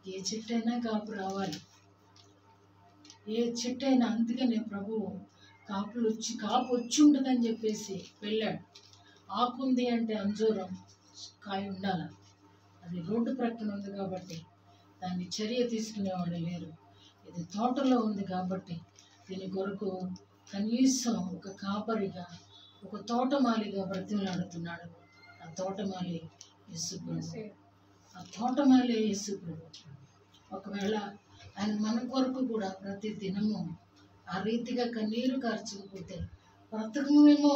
ఏ చెట్టు అయినా కాపు రావాలి, ఏ చెట్టు అయినా. అందుకనే ప్రభువు కాపు వచ్చి ఉంటుందని చెప్పేసి వెళ్ళాడు. ఆకుంది అంటే అంజూరం కాయ ఉండాలి. అది రోడ్డు ప్రక్కన ఉంది కాబట్టి దాన్ని చర్య తీసుకునేవాళ్ళు లేరు. ఇది తోటలో ఉంది కాబట్టి దీని కొరకు కనీసం ఒక కాపరిగా, ఒక తోటమాలిగా బ్రతిమలాడుతున్నాడు. ఆ తోటమాలి యేసుప్రభు. ఆ తోటమాలి యేసుప్రభు. ఒకవేళ ఆయన మన కొరకు కూడా ప్రతి దినము ఆ రీతిగా కన్నీరు కార్చకపోతే బ్రతకమేమో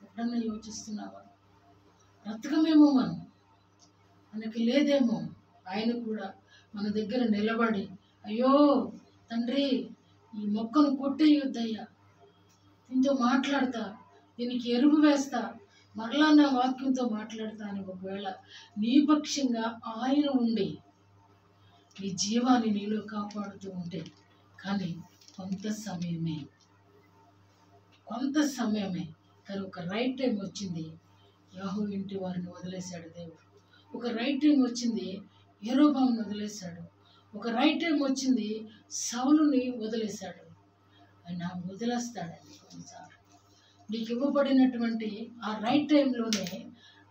ఎప్పుడన్నా యోచిస్తున్నావా? బ్రతకమేమో మనకి లేదేమో. ఆయన కూడా మన దగ్గర నిలబడి, అయ్యో తండ్రి, ఈ మొక్కను కొట్టేయొద్దయ్యా, దీంతో మాట్లాడతా, దీనికి ఎరువు వేస్తా, మరలా నా వాక్యంతో మాట్లాడతా అని ఒకవేళ నీ పక్షంగా ఆయన ఉండి నీ జీవాన్ని నీలో కాపాడుతూ ఉంటే, కానీ కొంత సమయమే కానీ ఒక రైట్ టైం వచ్చింది. యెహోవా ఇంటి వారిని వదిలేశాడు దేవుడు. ఒక రైట్ టైం వచ్చింది, యెరోబామును వదిలేశాడు. ఒక రైట్ టైం వచ్చింది, సౌలుని వదిలేశాడు. ఆయన వదిలేస్తాడండి కొన్నిసార్లు. నీకు ఇవ్వబడినటువంటి ఆ రైట్ టైంలోనే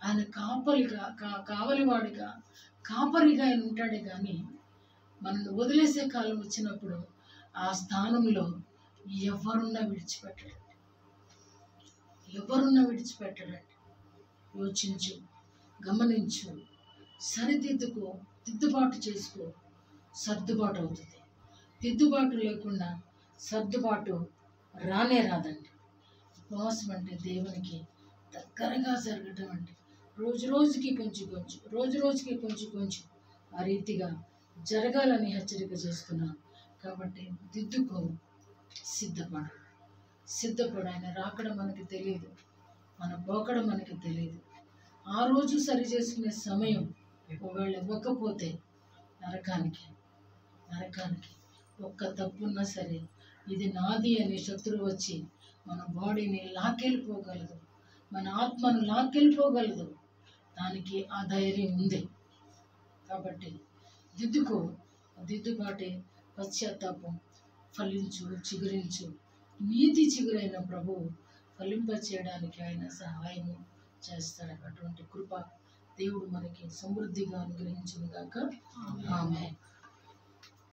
ఆయన కావలివాడిగా, కాపరిగా ఆయన ఉంటాడే కానీ మనల్ని వదిలేసే కాలం వచ్చినప్పుడు ఆ స్థానంలో ఎవరున్నా విడిచిపెట్టడండి. యోచించు, గమనించు, సరిదిద్దుకో, దిద్దుబాటు చేసుకో. సర్దుబాటు అవుతుంది. దిద్దుబాటు లేకుండా సర్దుబాటు రానే రాదండి. ఉపవాసం అంటే దేవునికి దగ్గరగా జరగటం అంటే రోజు రోజుకి కొంచెం ఆ రీతిగా జరగాలని హెచ్చరిక చేస్తున్నాను. కాబట్టి దిద్దుకో, సిద్ధపడు. ఆయన రాకడ మనకి తెలియదు, మన పోకడ మనకి తెలియదు. ఆ రోజు సరి చేసుకునే సమయం ఒకవేళ ఇవ్వకపోతే నరకానికి ఒక్క తప్పున్నా సరే ఇది నాది అనే శత్రువు వచ్చి మన బాడీని లాక్కెళ్ళిపోగలదు, మన ఆత్మను లాక్కెళ్ళిపోగలదు. దానికి ఆ ధైర్యం ఉంది. కాబట్టి దిద్దుకో. దిద్దుబాటే పశ్చాత్తాపం. ఫలించు, చిగురించు. నీతి చిగురైన ప్రభువు ఫలింపచేయడానికి ఆయన సహాయము చేస్తాడు. అటువంటి కృప దేవుడు మనకి సమృద్ధిగా అనుగ్రహించును గాక. ఆమేన్.